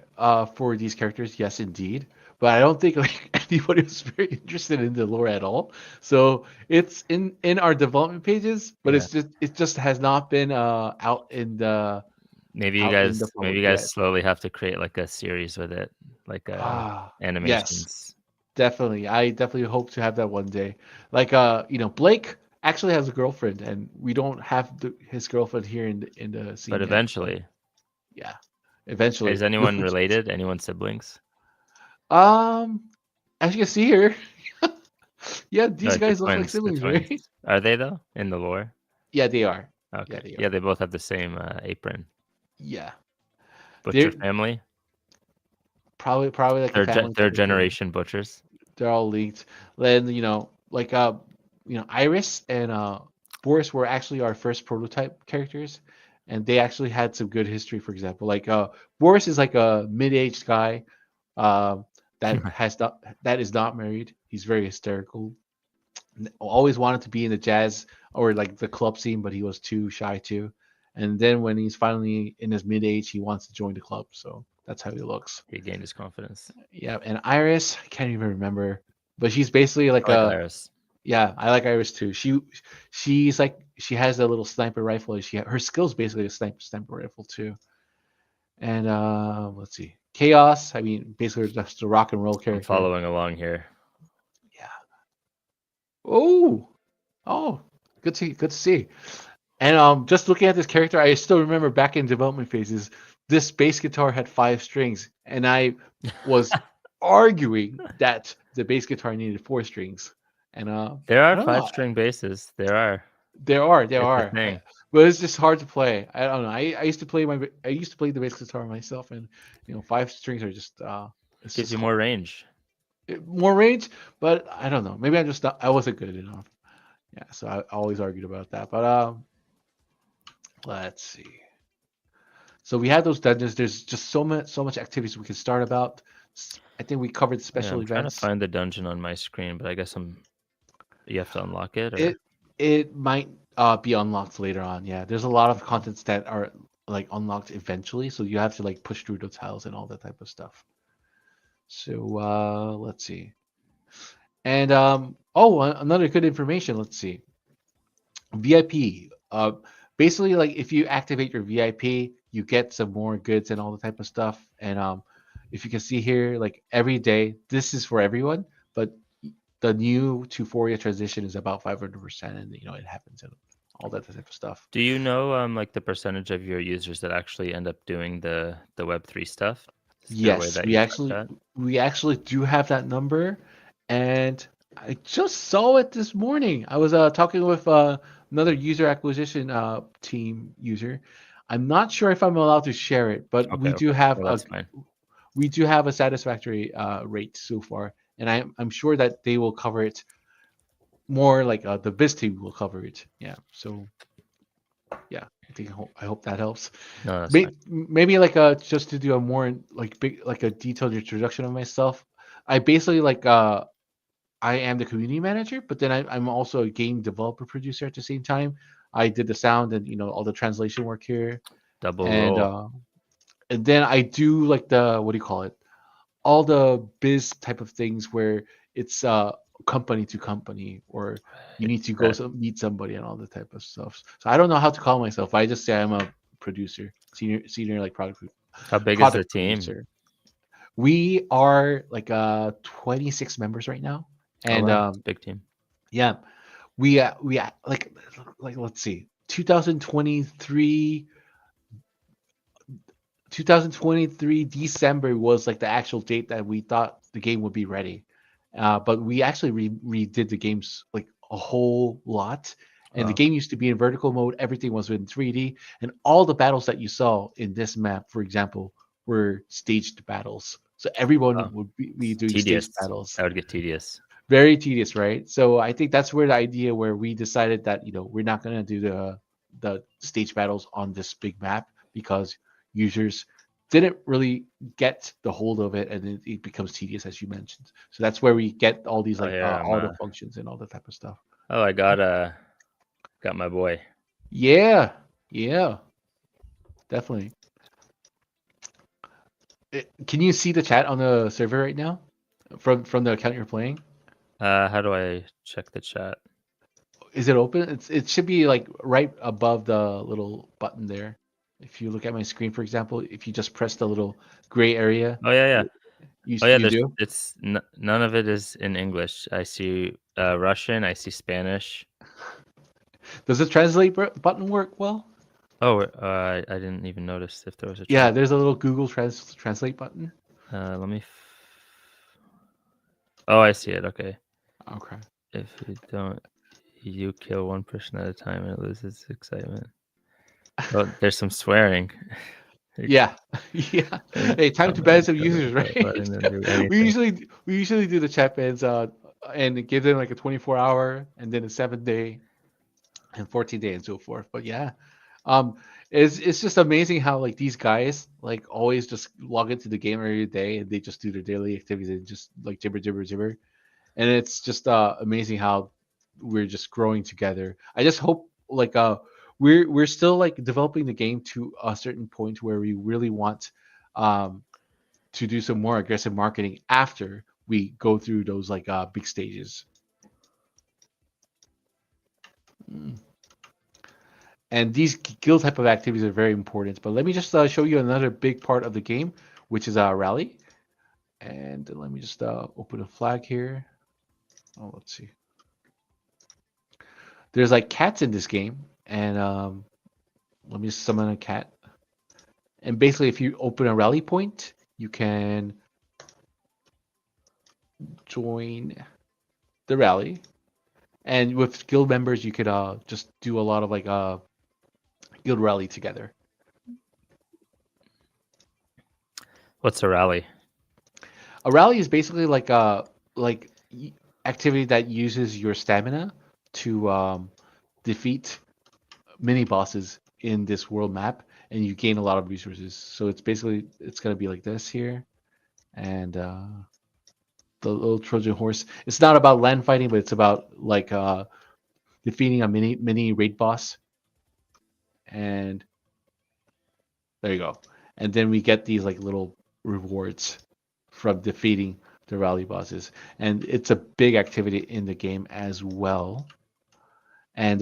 for these characters, yes, indeed. But I don't think like anybody was very interested in the lore at all. So it's in our development pages, but Yeah. it just has not been out in the Maybe public you guys yet. slowly have to create like a series with it, like Yes, animations. definitely. I definitely hope to have that one day. Like Blake actually has a girlfriend, and we don't have his girlfriend here in the But scene yet. But eventually, yeah, eventually. is anyone related? Anyone siblings? Um, as you can see here, yeah, No, these guys look like the siblings, right? twins. Are they though in the lore? Yeah, they are. Yeah, Okay. they Yeah, are. they both have the same apron. Yeah, Butcher they're family. probably like a family type Third of thing. generation butchers. They're all linked. Then like Iris and Boris were actually our first prototype characters, and they actually had some good history. For example, like Boris is like a mid-aged guy uh, that is not married. He's very hysterical. Always wanted to be in the jazz or like the club scene, but he was too shy to. and then when he's finally in his mid age, he wants to join the club. So that's how he looks. He gained his confidence. Yeah, and Iris, I can't even remember, but she's basically like I like a Iris. yeah. I like Iris too. She's like she has a little sniper rifle. And her skills basically a sniper rifle too. And let's see, Chaos. I mean, basically just a rock and roll I'm character. following along here. Yeah. Oh, oh, good to see. And just looking at this character, I still remember back in development phases, this bass guitar had 5 strings, and I was arguing that the bass guitar needed 4 strings. And There I are don't know, 5 string basses. There are. there It's a are, thing. but it's just hard to play. I don't know. I used to play the bass guitar myself, and 5 strings are just it's Gives just you more range. more range. But I don't know. Maybe I wasn't good enough. Yeah, so I always argued about that. But let's see. So we had those dungeons. There's just so much activities we can start about. I think we covered Yeah, special I'm trying to events. find the dungeon on my screen, but I guess you have to unlock it or It it might be unlocked later on. Yeah, there's a lot of contents that are like unlocked eventually, so you have to like push through the tiles and all that type of stuff. So let's see. And another good information. Let's see. VIP. Basically, like if you activate your VIP, you get some more goods and all the type of stuff. And if you can see here, like every day, this is for everyone, but the new to Euphoria transition is about 500%, and it happens and all that type of stuff. do you know like the percentage of your users that actually end up doing the Web3 stuff? Is there a way Yes, that you track that? we actually do have that number, and I just saw it this morning. I was talking with another user acquisition team user. I'm not sure if I'm allowed to share it, but Okay, okay. Well, that's fine. we do have a satisfactory rate so far, and I'm sure that they will cover it more like the biz team will cover it. Yeah, so yeah, I hope that helps. No, that's fine. Maybe like just to do a more like big like a detailed introduction of myself. I basically like I am the community manager, but then I'm also a game developer producer at the same time. I did the sound and all the translation work here, Double and roll. uh, and then I do like the what do you call it? All the biz type of things where it's company to company or you need to go That meet somebody and all that type of stuff. So I don't know how to call myself. I just say I'm a producer, senior like how big is the product team? producer. We are like 26 members right now, Oh and wow, it's a big team. yeah, we like let's see, 2023 December was like the actual date that we thought the game would be ready. But we actually redid the games like a whole lot. And the Wow. game used to be in vertical mode. Everything was in 3D. And all the battles that you saw in this map, for example, were staged battles. So everyone Wow. would be It's doing tedious. staged battles. That would get tedious. Very tedious, right? So I think that's where the idea where we decided that we're not gonna do the stage battles on this big map because users didn't really get the hold of it and it becomes tedious as you mentioned. So that's where we get all these Oh like here I'm auto functions and all that type of stuff. oh I got my boy. Yeah, yeah, definitely. Can you see the chat on the server right now from the account you're playing? How do I check the chat? Is it open? It should be like right above the little button there. If you look at my screen, for example, if you just press the little gray area, Oh yeah, yeah. Oh yeah, you do. none of it is in English. I see Russian, I see Spanish. Does the translate button work well? Oh, I didn't even notice if there was a Yeah, trans. there's a little Google translate button. Let me. Oh, I see it. Okay. Okay. If you don't, you kill one person at a time and it loses excitement. Oh, there's some swearing. Yeah, yeah. And Hey, time to ban some users, without right? letting them do anything. We usually do the chat bans and give them like a 24-hour and then a 7 day and 14 day and so forth. But yeah, um, it's just amazing how like these guys like always just log into the game every day and they just do their daily activities and just like jibber, and it's just amazing how we're just growing together. I just hope like we're still like developing the game to a certain point where we really want um, to do some more aggressive marketing after we go through those like big stages. Mm. And these guild type of activities are very important. But let me just show you another big part of the game, which is rally. And let me just open a flag here. Oh, let's see. There's like cats in this game, and let me summon a cat. And basically, if you open a rally point, you can join the rally. And with guild members, you could just do a lot of like guild rally together. What's a rally? A rally is basically like a like activity that uses your stamina to defeat mini bosses in this world map, and you gain a lot of resources. So it's gonna be like this here, and the little Trojan horse. It's not about land fighting, but it's about like defeating a mini raid boss, and there you go. And then we get these like little rewards from defeating the rally bosses, and it's a big activity in the game as well. And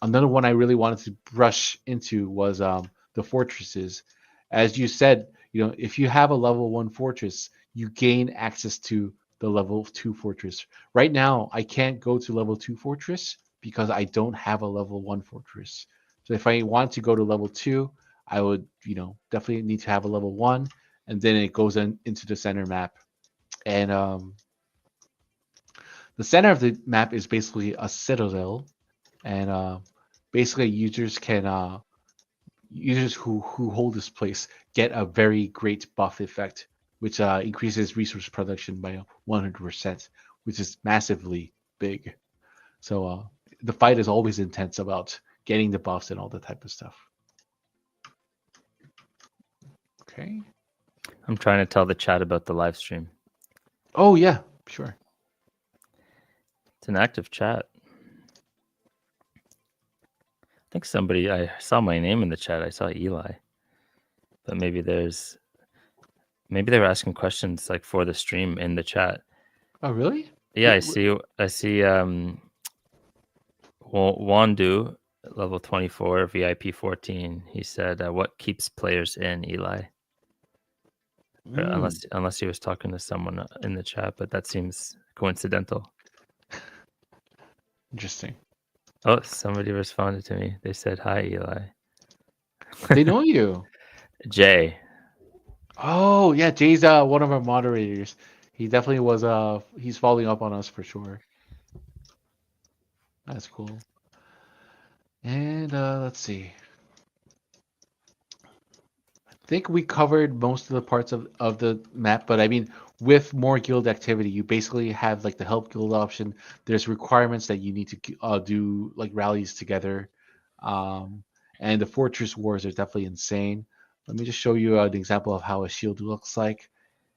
another one I really wanted to brush into was the fortresses. As you said, if you have a level 1 fortress, you gain access to the level 2 fortress. Right now, I can't go to level 2 fortress because I don't have a level 1 fortress. So if I want to go to level 2, I would, definitely need to have a level 1, and then it goes into the center map. And the center of the map is basically a citadel, and basically users who hold this place get a very great buff effect, which increases resource production by 100%, which is massively big. So the fight is always intense about getting the buffs and all that type of stuff. Okay. I'm trying to tell the chat about the live stream. Oh yeah, sure. It's an active chat. I think I saw my name in the chat. I saw Eli. But maybe they were asking questions like for the stream in the chat. Oh really? Yeah, I see Wandu, level 24, VIP 14. He said, what keeps players in, Eli? Unless he was talking to someone in the chat, but that seems coincidental. Interesting. Oh, somebody responded to me. They said, hi, Eli. They know you. Jay. Oh yeah, Jay's one of our moderators. He definitely was he's following up on us for sure. That's cool. And let's see. I think we covered most of the parts of the map, but I mean, with more guild activity, you basically have like the help guild option. There's requirements that you need to do like rallies together, um, and the fortress wars are definitely insane. Let me just show you an example of how a shield looks like.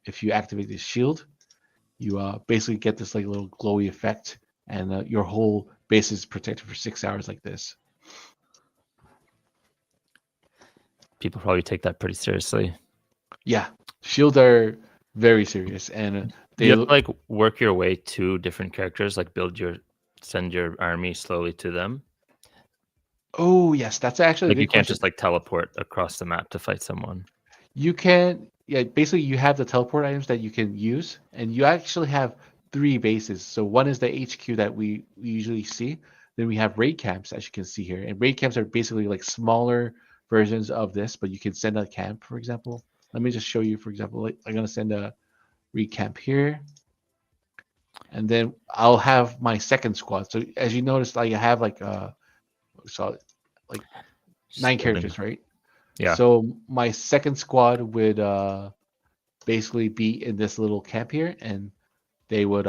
If you activate this shield, you basically get this like little glowy effect, and your whole base is protected for 6 hours like this. People probably take that pretty seriously. Yeah, shields are very serious, and Do you have to like work your way to different characters, like send your army slowly to them? Oh yes, that's actually a Like you good can't question. just like teleport across the map to fight someone. You can, yeah, basically you have the teleport items that you can use, and you actually have three bases. So one is the HQ that we usually see. Then we have raid camps, as you can see here. And raid camps are basically like smaller versions of this, but you can send a camp, for example. Let me just show you, for example, like, I'm gonna send a raid camp here, and then I'll have my second squad. So as you notice, like I have like so like Just 9 characters, right? Yeah. So my second squad would basically be in this little camp here, and they would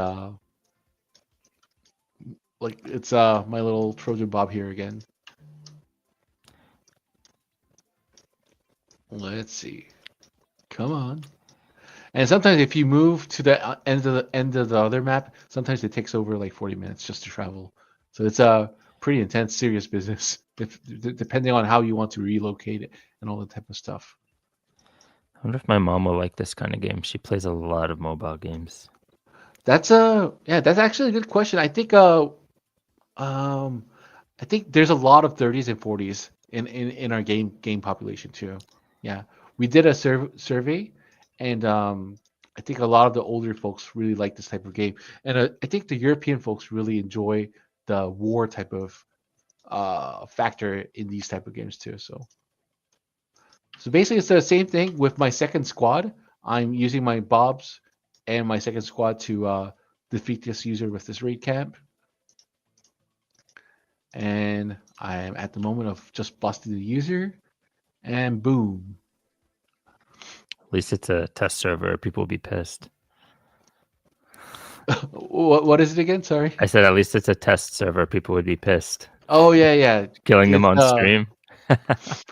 like it's my little Trojan Bob here again. Let's see. Come on. And sometimes if you move to the end of the other map, sometimes it takes over like 40 minutes just to travel. So it's pretty intense, serious business. Depending on how you want to relocate it and all that type of stuff. I wonder if my mom will like this kind of game. She plays a lot of mobile games. That's actually a good question. Um, I think there's a lot of 30s and 40s in our game population too. Yeah, we did a survey, and I think a lot of the older folks really like this type of game, and I think the European folks really enjoy the war type of factor in these type of games too. So basically, it's the same thing with my second squad. I'm using my Bobs and my second squad to defeat this user with this raid camp. And I am at the moment of just busting the user, and boom. At least it's a test server. People will be pissed. What is it again? Sorry. I said at least it's a test server. People would be pissed. Oh yeah. Killing them It's on stream.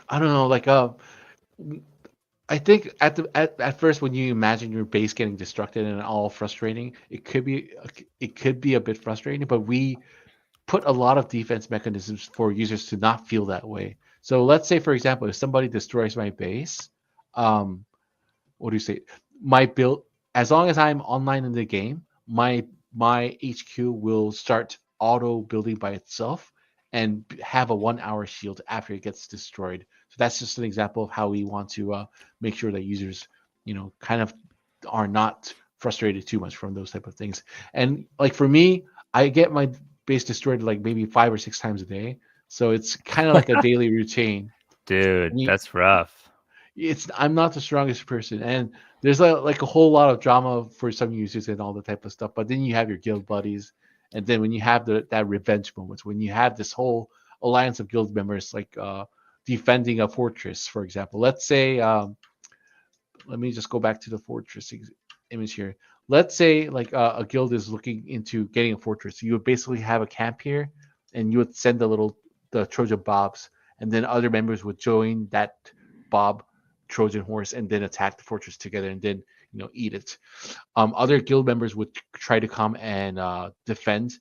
I don't know, like I think at first when you imagine your base getting destructed and all frustrating, it could be a bit frustrating, but we put a lot of defense mechanisms for users to not feel that way. So let's say, for example, if somebody destroys my base, um, what do you say? My build, as long as I'm online in the game, my HQ will start auto building by itself and have a 1 hour shield after it gets destroyed. So that's just an example of how we want to make sure that users, kind of are not frustrated too much from those type of things. And like for me, I get my base destroyed like maybe 5 or 6 times a day, so it's kind of like a daily routine. Dude, Me, that's rough. I'm not the strongest person, and there's like a whole lot of drama for some users and all the type of stuff. But then you have your guild buddies, and then when you have that revenge moments, when you have this whole alliance of guild members like defending a fortress, for example. Let's say, let me just go back to the fortress image here. Let's say like a guild is looking into getting a fortress. You would basically have a camp here, and you would send the Trojan Bobs, and then other members would join that Bob Trojan horse and then attack the fortress together and then eat it. Other guild members would try to come and defend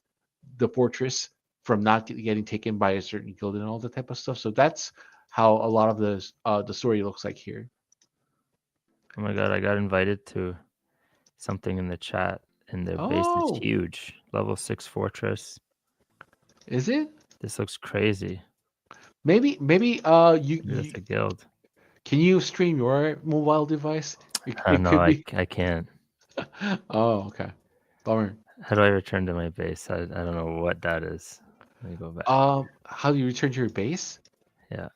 the fortress from not getting taken by a certain guild and all that type of stuff. So that's how a lot of the story looks like here. Oh my god, I got invited to something in the chat, and their base is Oh, huge. Level 6 fortress. is it? This looks crazy. Maybe Maybe that's a guild. can you stream your mobile device? It No, could be. I can't. Oh, okay. Bummer. How do I return to my base? I don't know what that is. Let me go back. How do you return to your base? Yeah.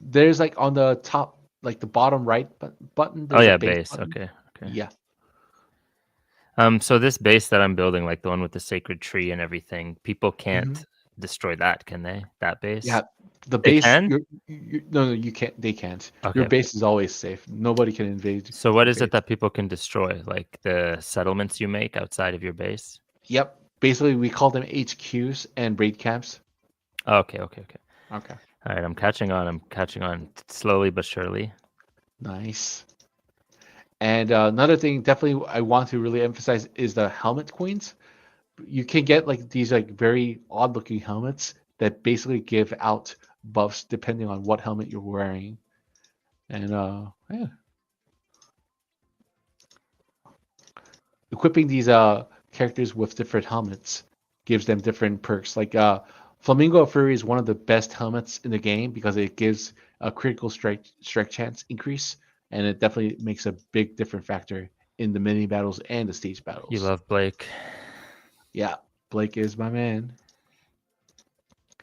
There's like on the top, like the bottom right button. Oh There's a yeah, base base. button. Okay. Yeah. So this base that I'm building, like the one with the sacred tree and everything, people Hmm. can't destroy that, can they? That base? Yeah. The They base. can? No, you can't. They can't. Your Okay. base is always safe. Nobody can invade So what your is it base. that people can destroy? Like the settlements you make outside of your base? Yep. Basically, we call them HQs and raid camps. Okay. Okay. All right, I'm catching on. I'm catching on slowly but surely. Nice. And another thing, definitely, I want to really emphasize is the helmet queens. You can get like these like very odd looking helmets that basically give out buffs depending on what helmet you're wearing. And yeah, equipping these characters with different helmets gives them different perks. Like Flamingo Fury is one of the best helmets in the game because it gives a critical strike chance increase, and it definitely makes a big different factor in the mini battles and the stage You battles. love Blake Yeah, Blake is my man.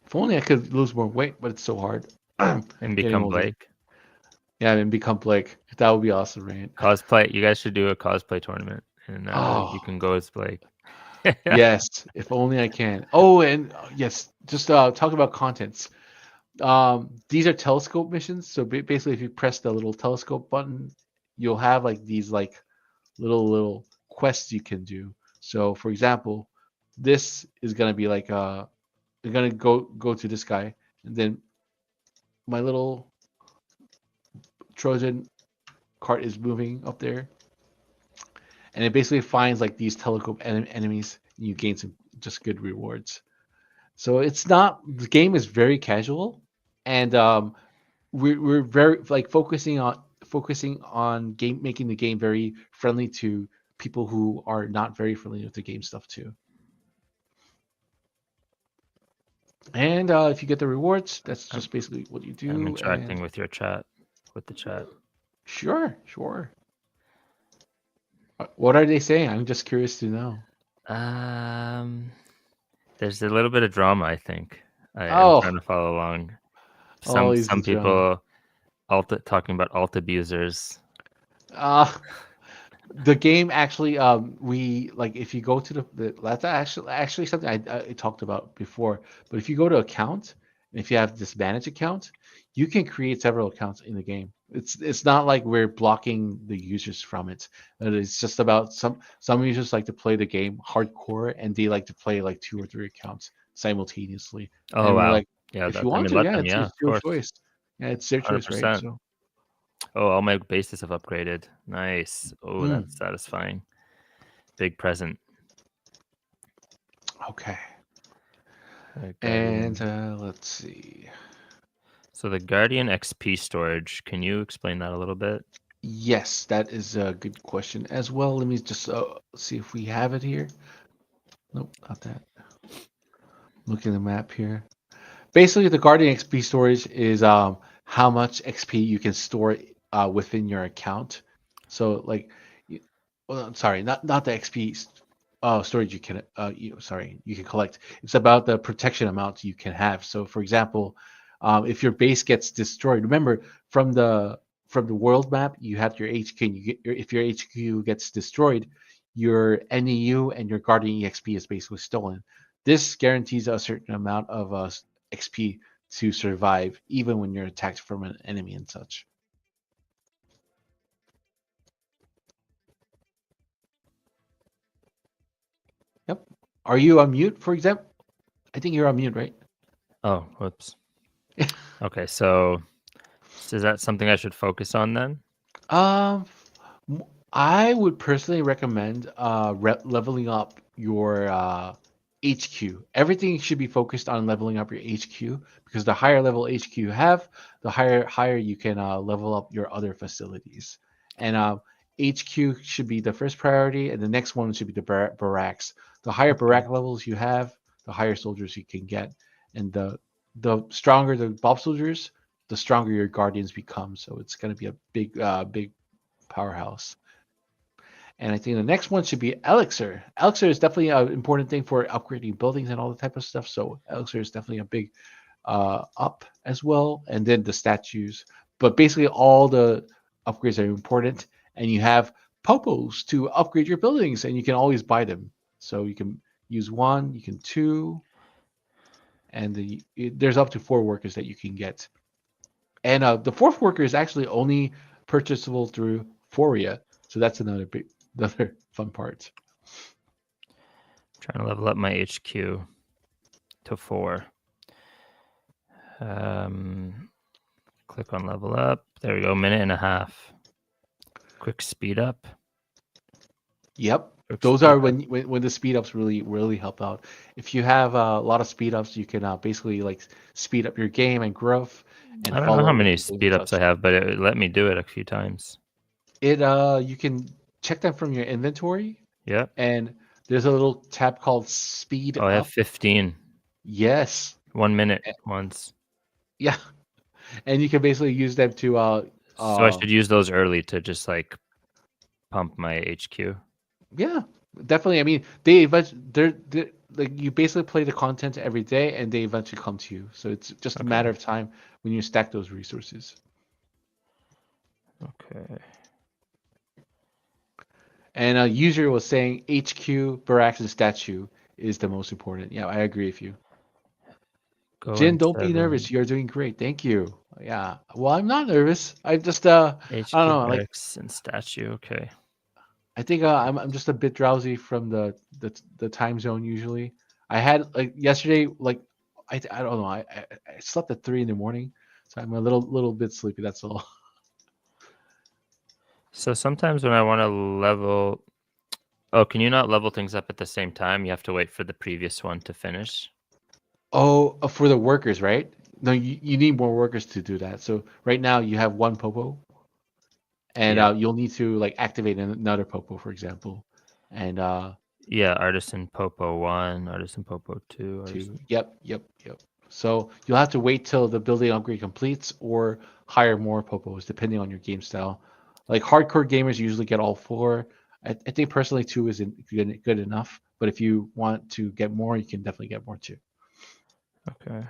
If only I could lose more weight, but it's so hard. and Getting become older. Blake. Yeah, and become Blake. That would be awesome, right? Cosplay. You guys should do a cosplay tournament, and you Oh, can go as Blake. yes. If only I can. Oh, and yes, just talk about contents. These are telescope missions. So basically, if you press the little telescope button, you'll have like these like little quests you can do. So, for example, this is gonna be like you're gonna go to this guy, and then my little Trojan cart is moving up there, and it basically finds like these telescope enemies, and you gain some just good rewards. So it's not the game is very casual, and we're very like focusing on game making the game very friendly to people who are not very familiar with the game stuff too. And if you get the rewards, that's I'm, just basically what you I'm do. interacting And with your chat, with the chat. sure, sure. What are they saying? I'm just curious to know. Um, there's a little bit of drama, I think. I'm trying Oh, to follow along. always the Some drama. people talking about alt abusers. Uh, the game actually, we like if you go to that's actually something I talked about before. But if you go to account, and if you have this manage account, you can create several accounts in the game. It's not like we're blocking the users from it. It's just about some users like to play the game hardcore, and they like to play like 2 or 3 accounts simultaneously. Oh And we're wow, like, yeah. if you I want mean, to, let yeah, them. it's Yeah, of your course, choice. Yeah, it's their choice, right? 100%. So, Oh, all my bases have upgraded. Nice. Oh, mm, that's satisfying. Big present. okay. And Guardian. let's see. So the Guardian XP storage. Can you explain that a little bit? Yes, that is a good question as well. Let me just see if we have it here. Nope, not that. Look at the map here. Basically, the Guardian XP storage is how much XP you can store within your account. So like, well, I'm sorry, not the XP storage you can sorry, you can collect. It's about the protection amount you can have. So for example, if your base gets destroyed, remember from the world map you have your HQ. And if your HQ gets destroyed, your NEU and your Guardian EXP is basically stolen. This guarantees a certain amount of XP to survive, even when you're attacked from an enemy and such. Yep. Are you on mute, for example? I think you're on mute, right? Oh, whoops. Okay, so is that something I should focus on then? um, I would personally recommend leveling up your HQ. Everything should be focused on leveling up your HQ because the higher level HQ you have, the higher you can level up your other facilities. And HQ should be the first priority, and the next one should be the barracks. The higher Okay. barrack levels you have, the higher soldiers you can get, and the stronger the Bob soldiers, the stronger your guardians become. So it's going to be a big powerhouse. And I think the next one should be Elixir. Elixir is definitely an important thing for upgrading buildings and all that type of stuff. So Elixir is definitely a big up as well. And then the statues. But basically, all the upgrades are important. And you have popos to upgrade your buildings, and you can always buy them. So you can use one, you can two, and there's up to 4 workers that you can get. And the fourth worker is actually only purchasable through Foria. So that's another fun part. Trying to level up my HQ to 4. Click on level up. There we go. Minute and a half. Quick speed up. Yep. Quick Those speed are up. when the speed ups really help out. If you have a lot of speed ups, you can basically like speed up your game and growth and I don't know how follow the many people and speed ups I such. have, but it let me do it a few times. It you can check them from your inventory, Yep. and there's a little tab called speed Oh, I have up. 15. Yes. 1 minute Eh, once. yeah. And you can basically use them to So I should use those early to just like pump my HQ. yeah, definitely. I mean, they eventually they're like you basically play the content every day, and they eventually come to you. So it's just a Okay. matter of time when you stack those resources. Okay. And a user was saying HQ, barracks, and statue is the most important. Yeah, I agree with you. Go Jin, in don't be nervous. 7. You're doing great. Thank you. Yeah. Well, I'm not nervous. I just I don't HQ know. Like barracks and statue. Okay. I think I'm just a bit drowsy from the time zone usually. I had like yesterday like I don't know. I slept at 3 in the morning, so I'm a little bit sleepy. That's all. So sometimes when I want to level, oh, can you not level things up at the same time? You have to wait for the previous one to finish. Oh, for the workers, right? No, you need more workers to do that. So right now you have one popo, and Yeah. you'll need to like activate another popo, for example, and Yeah, Artisan Popo 1, Artisan Popo 2, two. Artisan. Yep, yep, yep. So you'll have to wait till the building upgrade completes, or hire more popos depending on your game style. Like hardcore gamers usually get all four. I think personally two isn't good enough, but if you want to get more, you can definitely get more too. Okay.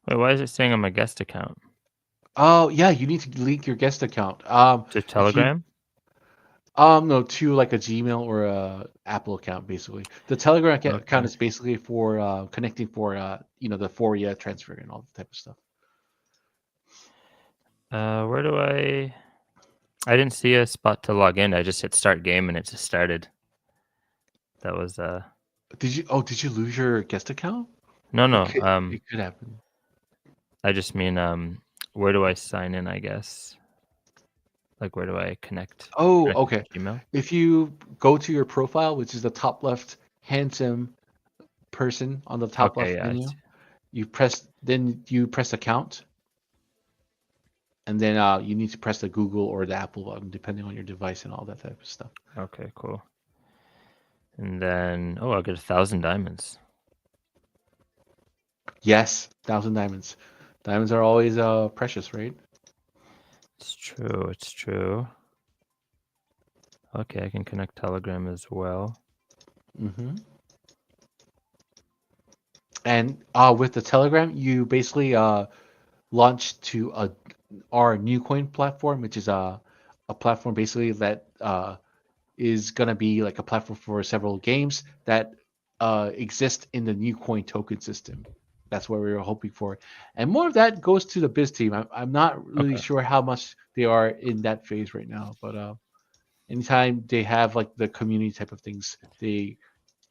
Wait, why is it saying on my guest account? Oh yeah, you need to link your guest account. To If you Telegram? no, to like a Gmail or a Apple account, basically. The Telegram account Okay. is basically for connecting for the Foria transfer and all that type of stuff. Where do I didn't see a spot to log in. I just hit start game and it just started. That was Did you lose your guest account? no, It no. could it could happen. I just mean where do I sign in, I guess? Like where do I Oh, connect with okay. Gmail? If you go to your profile, which is the top left handsome person on the top Okay, left yeah, I menu, see. you press account, and then you need to press the Google or the Apple button depending on your device and all that type of stuff. Okay, cool. And then I'll get 1,000 diamonds. Yes, 1,000 diamonds. Diamonds are always precious, right? It's true, it's true. Okay, I can connect Telegram as well. hmm And with the Telegram, you basically launch to our new coin platform, which is a platform basically that is gonna be like a platform for several games that exist in the new coin token system. That's what we were hoping for, and more of that goes to the biz team. I'm not really Okay. sure how much they are in that phase right now, but anytime they have like the community type of things, they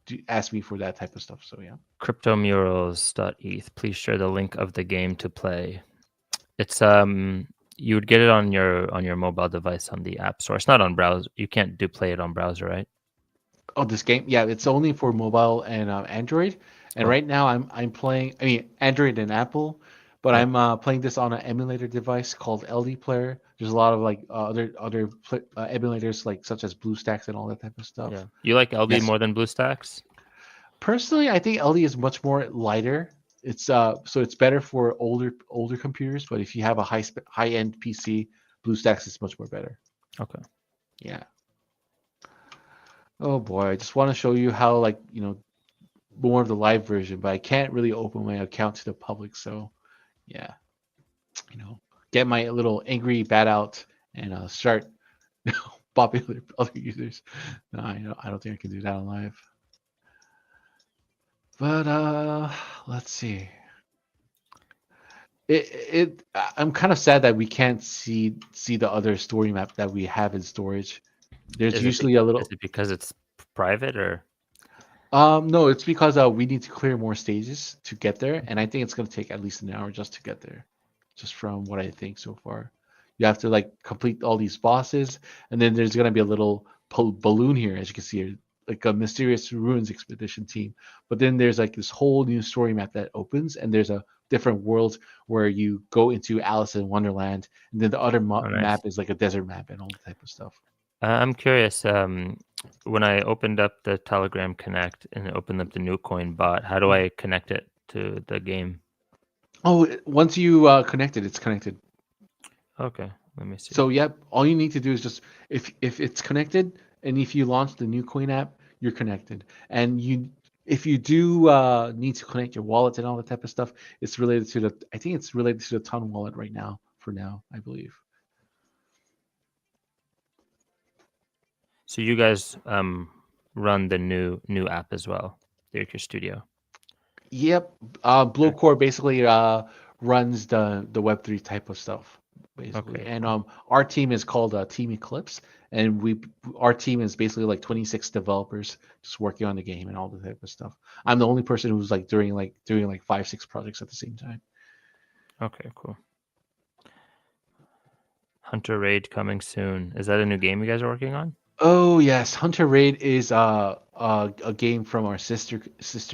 do ask me for that type of stuff. So yeah. Cryptomurals.eth. Please share the link of the game to play. It's you would get it on your mobile device on the app store. It's not on browser. You can't do play it on browser, right? Oh, this game, yeah, it's only for mobile and Android. And Oh, right now, I'm playing. I mean, Android and Apple, but yeah. I'm playing this on an emulator device called LD Player. There's a lot of like emulators like such as BlueStacks and all that type of Yeah. stuff. You like LD Yes, more than BlueStacks? personally, I think LD is much more lighter. It's so it's better for older computers. But if you have a high end PC, BlueStacks is much more better. Okay. Yeah. Oh boy, I just want to show you how like more of the live version, but I can't really open my account to the public. So yeah, you know, get my little angry bat out and start popping other users. No, I don't think I can do that on live. But let's see. I'm kind of sad that we can't see the other story map that we have in storage. There's usually a Is little. it because it's private or No, it's because we need to clear more stages to get there, and I think it's gonna take at least an hour just to get there, just from what I think so far. You have to like complete all these bosses, and then there's gonna be a little balloon here, as you can see here, like a mysterious ruins expedition team. But then there's like this whole new story map that opens, and there's a different world where you go into Alice in Wonderland, and then the other oh nice. map is like a desert map and all that type of stuff. I'm curious, when I opened up the Telegram Connect and opened up the new coin bot, how do I connect it to the game? Oh, once you connect it, it's connected. Okay, let me see. So yep, all you need to do is just if it's connected and if you launch the new Coin app, you're connected. And you if you do need to connect your wallet and all that type of stuff, it's related to the I think it's related to the Ton wallet right now for now, I believe. So you guys run the new app as well, the Your Studio. Yep. Okay. Blowcore basically runs the Web3 type of stuff, basically. Okay, And cool. our team is called Team Eclipse, and our team is basically like 26 developers just working on the game and all the type of stuff. I'm the only person who's like doing like 5 6 projects at the same time. Okay, cool. Hunter Raid coming soon. Is that a new game you guys are working on? Oh yes, Hunter Raid is a game from our sister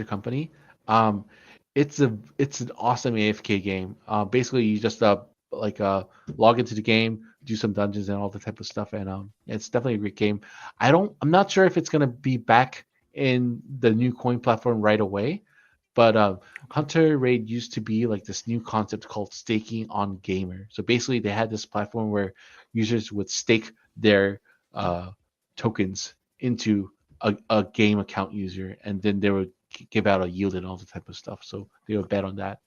company. Um, it's an awesome AFK game. Basically, you just like log into the game, do some dungeons and all the type of stuff, and it's definitely a great game. I'm not sure if it's gonna be back in the new coin platform right away, but Hunter Raid used to be like this new concept called staking on gamer. So basically, they had this platform where users would stake their uh, tokens into a game account user, and then they would give out a yield and all the type of stuff. So they would bet on that.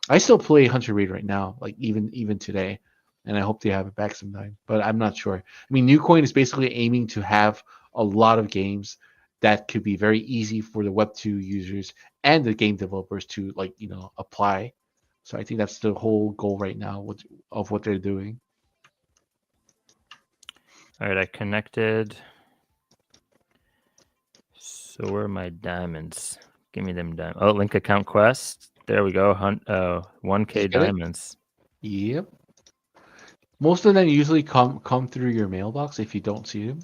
I still play Hunter Raid right now, like even today, and I hope they have it back sometime. But I'm not sure. I mean, Newcoin is basically aiming to have a lot of games that could be very easy for the Web2 users and the game developers to apply. So I think that's the whole goal right now of what they're doing. All right, I connected. So where are my diamonds? Give me them diamonds. Oh, link account quest. There we go. 1K Did you get it? diamonds. Yep. Most of them usually come through your mailbox if you don't see them.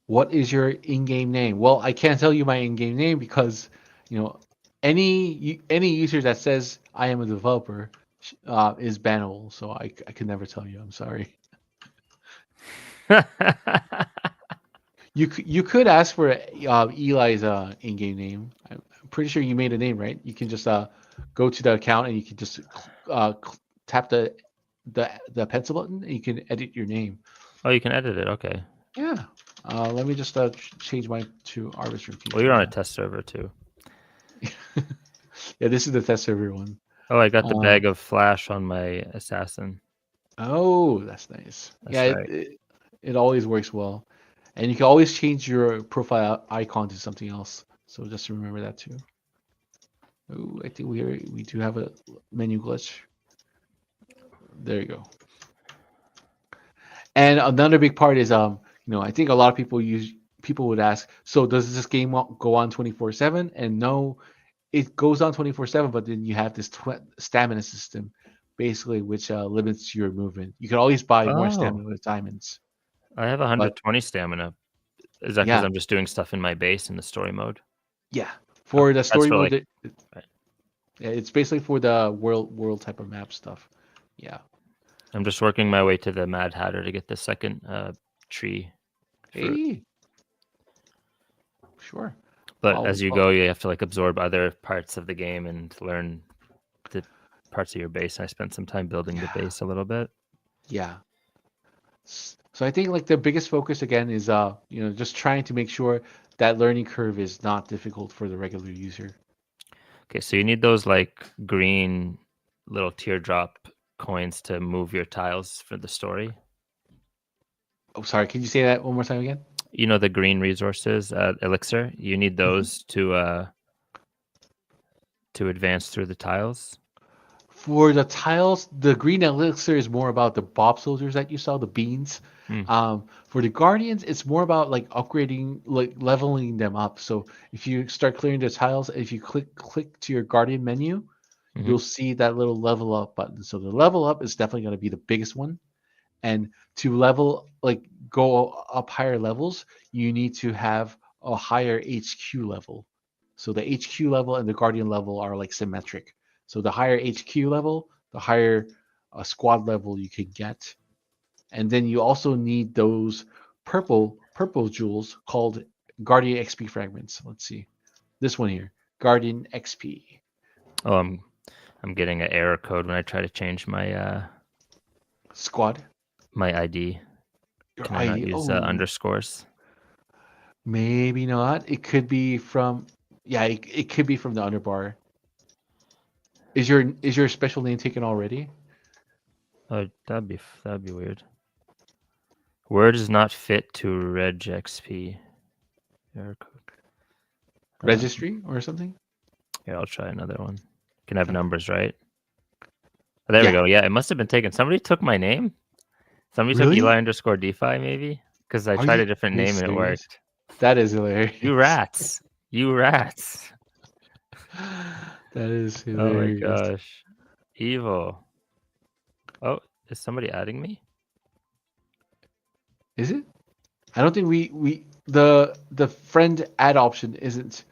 What is your in-game name? Well, I can't tell you my in-game name because, you know, any user that says I am a developer is bannable. So I could never tell you. I'm sorry. You could ask for Eli's in-game name. I'm pretty sure you made a name, right? You can just go to the account and you can just tap the pencil button and you can edit your name. Oh, you can edit it. Okay. Yeah. Let me just change mine to Arbitrum Well, you're Future on a now. test server too. Yeah, this is the test server one. Oh, I got the Um, bag of flash on my assassin. oh, that's nice. Yeah, That's right. it always works well, and you can always change your profile icon to something else. So just remember that too. Oh, I think we do have a menu glitch. There you go. And another big part is I think a lot of people would ask, so does this game go on 24/7? And no, it goes on 24/7, but then you have this stamina system, basically, which limits your movement. You can always buy more Oh, stamina with diamonds, I have but 120 stamina. Is that because yeah, I'm just doing stuff in my base in the story mode? yeah. Okay, For the that's story for mode, like. Right. yeah, it's basically for the world type of map stuff. Yeah. I'm just working my way to the Mad Hatter to get the second tree fruit. Hey, sure. But I'll, as you I'll go, you have to like absorb other parts of the game and learn the parts of your base. And I spent some time building the yeah, base a little bit. yeah. So I think like the biggest focus again is just trying to make sure that learning curve is not difficult for the regular user. Okay, so you need those like green little teardrop coins to move your tiles for the story. Oh, sorry. Can you say that one more time again? You know the green resources, elixir. You need Mhm. those to advance through the tiles. For the tiles, the green elixir is more about the Bob soldiers that you saw, the beans. Hmm. For the guardians, it's more about like upgrading, like leveling them up. So if you start clearing the tiles, if you click to your guardian menu, Mm-hmm. you'll see that little level up button. So the level up is definitely going to be the biggest one. And to go up higher levels, you need to have a higher HQ level. So the HQ level and the Guardian level are like symmetric. So the higher HQ level, the higher squad level you can get. And then you also need those purple jewels called Guardian XP fragments. Let's see. This one here, Guardian XP. Oh, I'm getting an error code when I try to change Squad. my ID. Your Can I not ID. use Oh, underscores? maybe not. It could be from yeah, it could be from the underbar. Is your special name taken already? Oh, that'd be weird. Word is not fit to reg XP. Error code. Registry or something? Here, I'll try another one. Can have Okay. numbers, right? Oh, there we Yeah. go. Yeah, it must have been taken. Somebody took my name. Somebody took Eli Really? underscore DeFi, maybe? Because I Are tried you a different are you name and it serious? worked. That is You hilarious. rats. You rats. That is Oh my hilarious. gosh. Evil. Oh, is somebody adding me? Is it? I don't think the friend add option isn't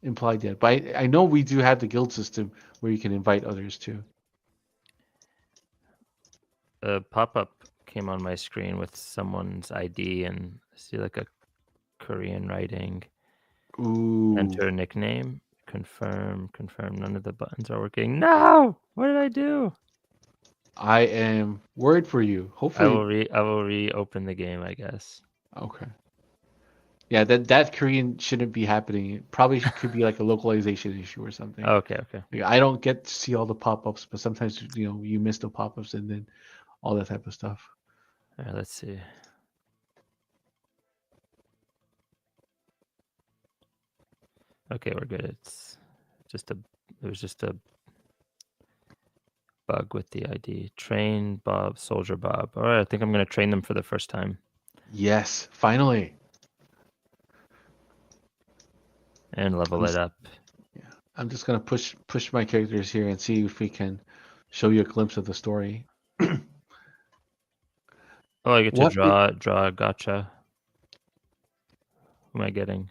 implied yet, but I know we do have the guild system where you can invite others too. A pop-up came on my screen with someone's ID and I see like a Korean writing. Ooh, Enter a nickname. Confirm. Confirm. None of the buttons are working. No! What did I do? I am worried for you. Hopefully, I will reopen the game, I guess. okay. Yeah, that Korean shouldn't be happening. It probably could be like a localization issue or something. Okay, okay. Like, I don't get to see all the pop-ups, but sometimes you miss the pop-ups and then all that type of stuff. All right, let's see. Okay, we're good. It was just a bug with the ID. Train Bob, Soldier Bob. All right, I think I'm gonna train them for the first time Yes, finally. and level I'm it just, up. yeah, I'm just gonna push my characters here and see if we can show you a glimpse of the story. Oh, I get to What? draw a gotcha. Who am I getting?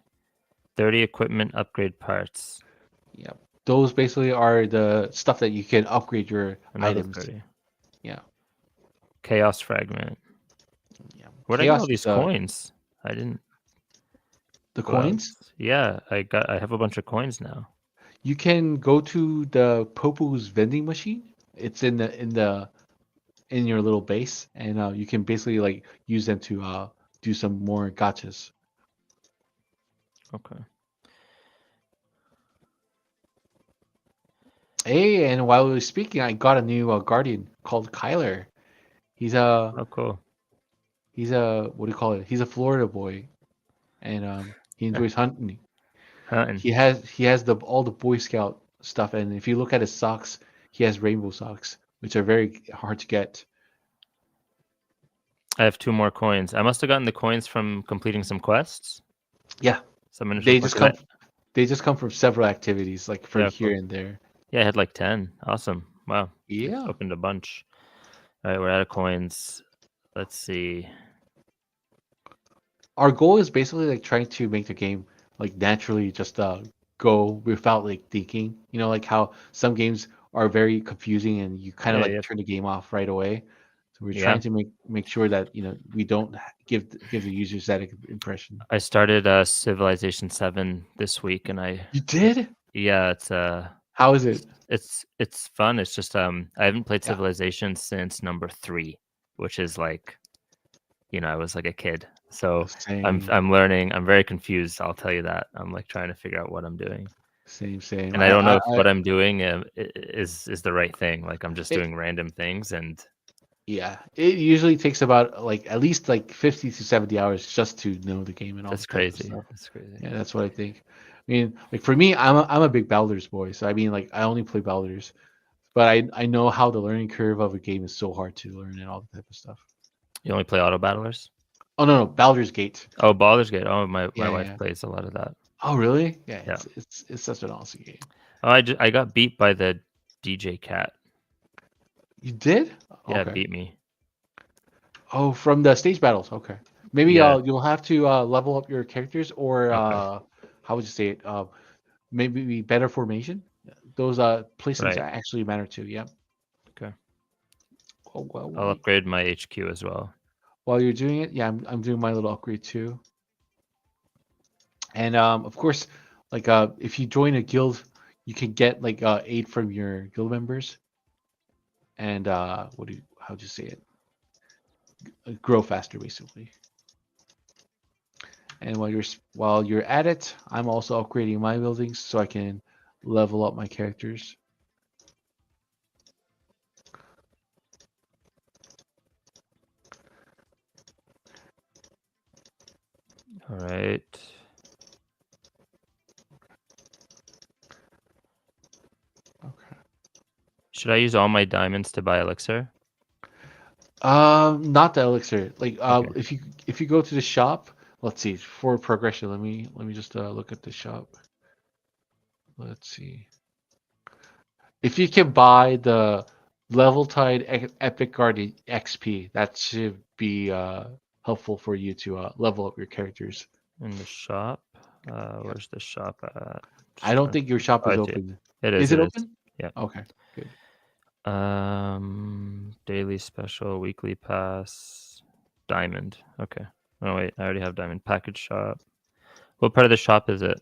30 equipment upgrade parts. Yeah, those basically are the stuff that you can upgrade your Another items. 30. Yeah, Chaos fragment. yeah. Where'd I get all Chaos these is coins? I didn't the go out. coins. Yeah, I have a bunch of coins now. You can go to the Popo's vending machine. It's in your little base, and you can basically like use them to do some more gotchas. Okay. Hey, and while we were speaking, I got a new guardian called Kyler. He's a Oh, cool. he's a what do you call it? He's a Florida boy, and he enjoys hunting. Hunting. He has the all the Boy Scout stuff, and if you look at his socks, he has rainbow socks, which are very hard to get. I have 2 more coins. I must have gotten the coins from completing some quests. Yeah, Some initial they quests. just come they just come from several activities, like for Yeah, here cool. and there. Yeah, I had like 10. Awesome. Wow. I just Yeah. opened a bunch. All right, we're out of coins. Let's see. Our goal is basically like trying to make the game like naturally just go without like thinking. You know, like how some games are very confusing and you kind of Yeah, like yeah. turn the game off right away. So we're Yeah. trying to make sure that we don't give the users that impression. I started Civilization 7 this week and You did? yeah, How is it? it's fun. It's just I haven't played Yeah, Civilization since number 3, which is like, I was like a kid. So same, I'm learning. I'm very confused, I'll tell you that. I'm like trying to figure out what I'm doing. same. And I don't know if what I'm doing is the right thing. Like I'm just It, doing random things and yeah, it usually takes about like at least like 50 to 70 hours just to know the game and all that's the type of crazy. stuff. That's crazy. Yeah, that's what I think. I mean, like for me, I'm a big Baldur's boy, so I mean, like I only play Baldur's, but I know how the learning curve of a game is so hard to learn and all the type of stuff. You only play auto battlers? Oh no, Baldur's Gate. Oh, Baldur's Gate. Oh, my Yeah, yeah, wife yeah. plays a lot of that. Oh really? Yeah, Yeah. it's such an awesome game. Oh, I got beat by the DJ cat. You did? Yeah, it Okay. beat me. Oh, from the stage battles. Okay. Maybe Yeah. you'll have to level up your characters, or Okay. how would you say it? Maybe better formation. Those placements Right. actually matter too. Yeah. Okay. Oh, well, I'll upgrade my HQ as well. while you're doing it, yeah, I'm doing my little upgrade too. And of course, like if you join a guild, you can get like aid from your guild members, and how do you say it? Grow faster, basically. And while you're at it, I'm also upgrading my buildings so I can level up my characters. All right. Okay. Should I use all my diamonds to buy elixir? Not the elixir. Like Okay. if you go to the shop, let's see for progression. Let me just look at the shop. Let's see. If you can buy Level tied Epic Guardian XP. That should be helpful for you to level up your characters. In the shop. Yeah. Where's the shop at? I Just don't trying to think your think. shop Oh, is I see it. open. It is. Is it It is. open? Yeah. Okay, good. Daily special, weekly pass, diamond. Okay. Oh wait, I already have diamond. Package shop. What part of the shop is it?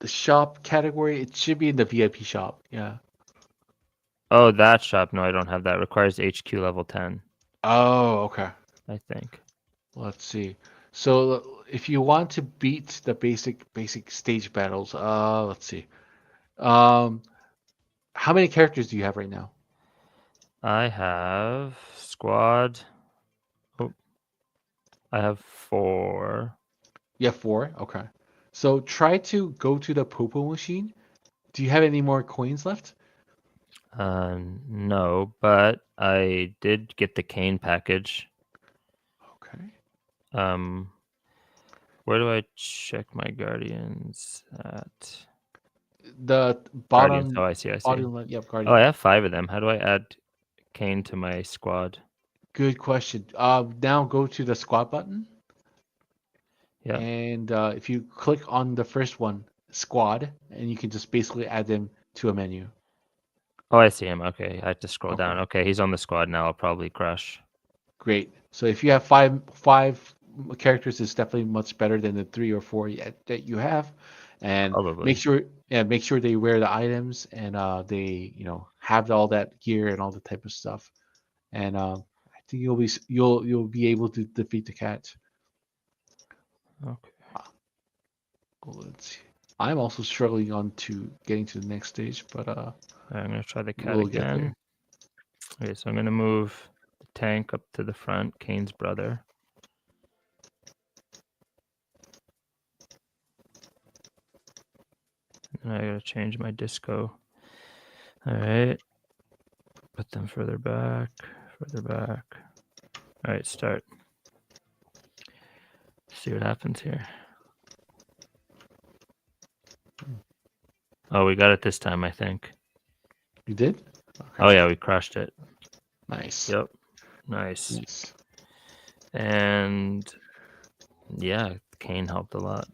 The shop category, it should be in the VIP shop. Yeah. Oh, that shop. No, I don't have that. Requires HQ level 10, Oh, okay. I think. Let's see. So if you want to beat the basic stage battles, let's see. Um, how many characters do you have right now? I have squad. Oh, I have 4. You have four? Okay. So try to go to the popo machine. Do you have any more coins left? No, but I did get the cane package. Okay. Um, where do I check my guardians at? The Guardians. Oh, bottom I see. I see. bottom left, yep, Oh, I Guardian. have 5 of them. How do I add cane to my squad? Good question. Now go to the squad button, Yeah. and if you click on the first one, squad, and you can just basically add them to a menu. Oh, I see him. Okay, I have to scroll down. Okay. Okay, he's on the squad now. I'll probably crush. Great. So if you have five characters, it's definitely much better than the three or four that you have. And Probably. make sure they wear the items and they have all that gear and all the type of stuff. And I think you'll be able to defeat the cat. Okay. Let's see. I'm also struggling on to getting to the next stage, but I'm gonna try the cat we'll get again. there. Okay, so I'm gonna move the tank up to the front. Kane's brother. And I gotta change my disco. All right. Put them further back. Further back. All right, start. See what happens here. Oh, we got it this time, I think. You did? Oh Okay. yeah, we crushed it. Nice. Yep. Nice. Nice. And yeah, Kane helped a lot.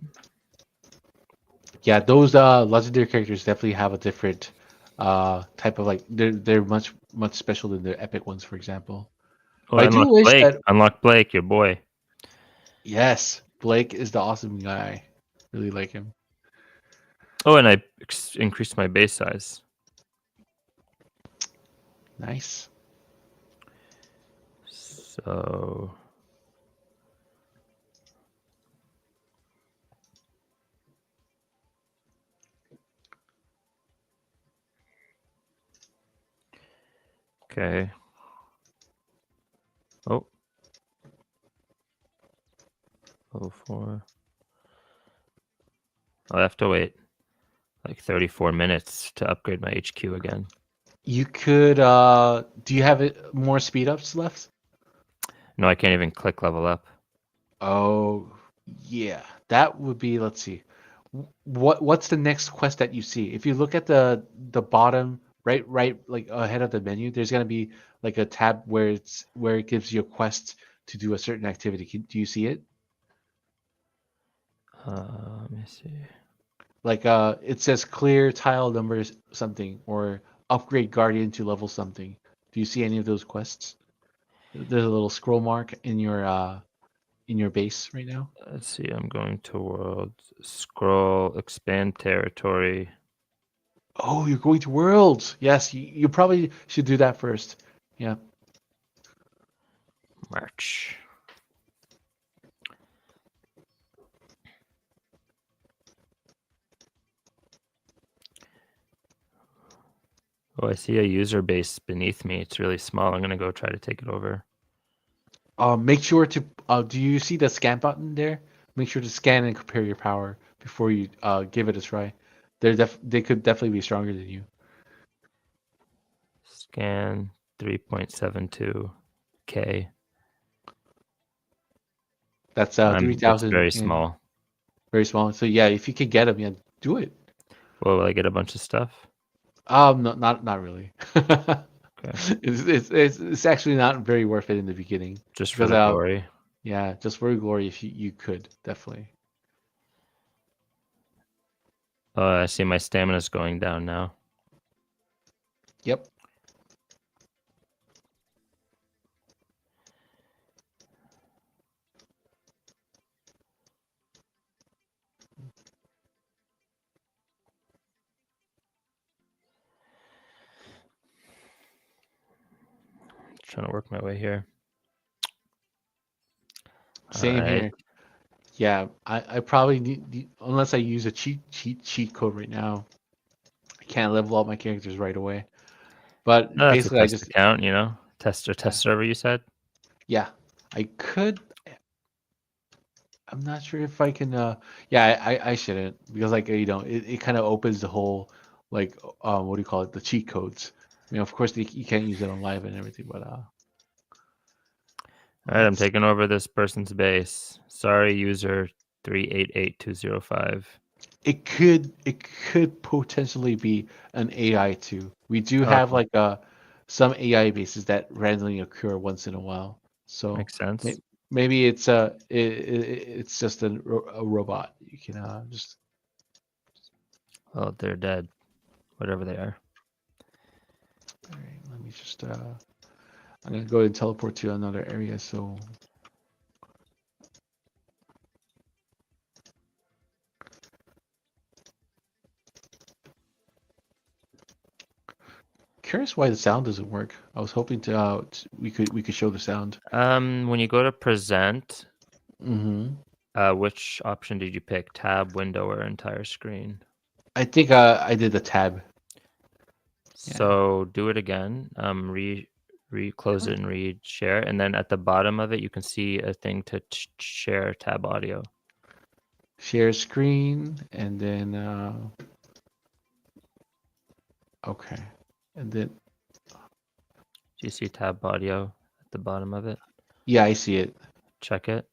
Yeah, those legendary characters definitely have a different type of like they're much special than the epic ones, for example. Oh, But I I do unlocked wish Blake. that Unlocked Blake, your boy. yes, Blake is the awesome guy. Really like him. Oh, and I increased my base size. Nice. So okay. Oh, level 4. I'll have to wait like 34 minutes to upgrade my HQ again. You could do you have more speed ups left? No, I can't even click level up. Oh, yeah. That would be, let's see. What's the next quest that you see? If you look at the bottom right like ahead of the menu, there's gonna be like a tab where it gives you a quest to do a certain activity. Do you see it? Let me see. Like it says clear tile numbers something or upgrade guardian to level something. Do you see any of those quests? There's a little scroll mark in your base right now. Let's see. I'm going to world. Scroll. Expand territory. Oh, you're going to Worlds. Yes, you probably should do that first. Yeah. March. Oh, I see a user base beneath me. It's really small. I'm gonna go try to take it over. Make sure to do you see the scan button there? Make sure to scan and compare your power before you give it a try. They could definitely be stronger than you. Scan 3.72K. That's It's 3,000 very and small. very small. So yeah, if you can get them, yeah, do it. Well, will I get a bunch of stuff? No, not really. Okay, It's actually not very worth it in the beginning just for because the glory. yeah, just for glory if you could definitely. Oh, I see my stamina's going down now. Yep. Trying to work my way here. All Same right. here. Yeah, I probably unless I use a cheat code right now, I can't level up my characters right away. No, But that's a basically, I test just account, you know? Test server, you said? yeah, I could. I'm not sure if I can. Yeah, I shouldn't because like it kind of opens the whole like what do you call it? The cheat codes. I mean, of course you can't use it on live and everything, but All right, I'm let's. taking over this person's base. Sorry, user 388205. It could potentially be an AI too. We do Oh, have okay. like some AI bases that randomly occur once in a while. So Makes sense. maybe it's just a robot. You can just Oh, they're dead. Whatever they are. all right. Let me just I'm gonna go ahead and teleport to another area. So curious why the sound doesn't work. I was hoping to we could show the sound. When you go to present, Mm-hmm. which option did you pick? Tab, window, or entire screen? I think I did the tab. Yeah. So do it again. Close it and read share, and then at the bottom of it, you can see a thing to share tab audio. Share screen and then okay. And then Do you see tab audio at the bottom of it? yeah, I see it. Check it.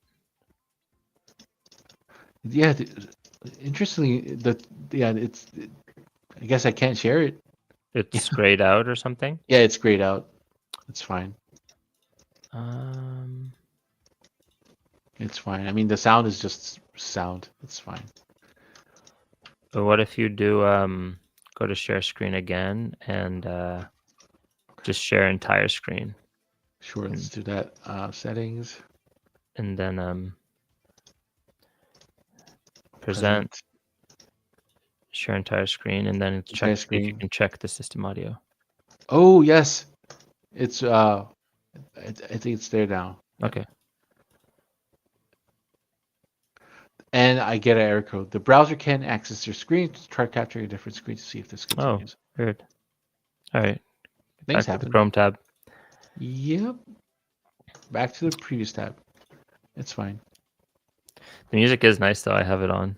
Yeah, interestingly, yeah, I guess I can't share it. It's grayed out or something. Yeah, it's grayed out. It's fine. Um, It's fine. I mean, the sound is just sound. It's fine. but what if you do go to share screen again and just share entire screen, Sure, let's and, do that. Settings, and then present, present, share entire screen, and then check entire see if you screen. can check the system audio. Oh yes, it's I think it's there now. Yep. Okay. And I get an error code. The browser can access your screen to try capturing a different screen to see if this Oh, continues. weird. All right. Things Back to the happen. Chrome tab. Yep. Back to the previous tab. It's fine. The music is nice though. I have it on.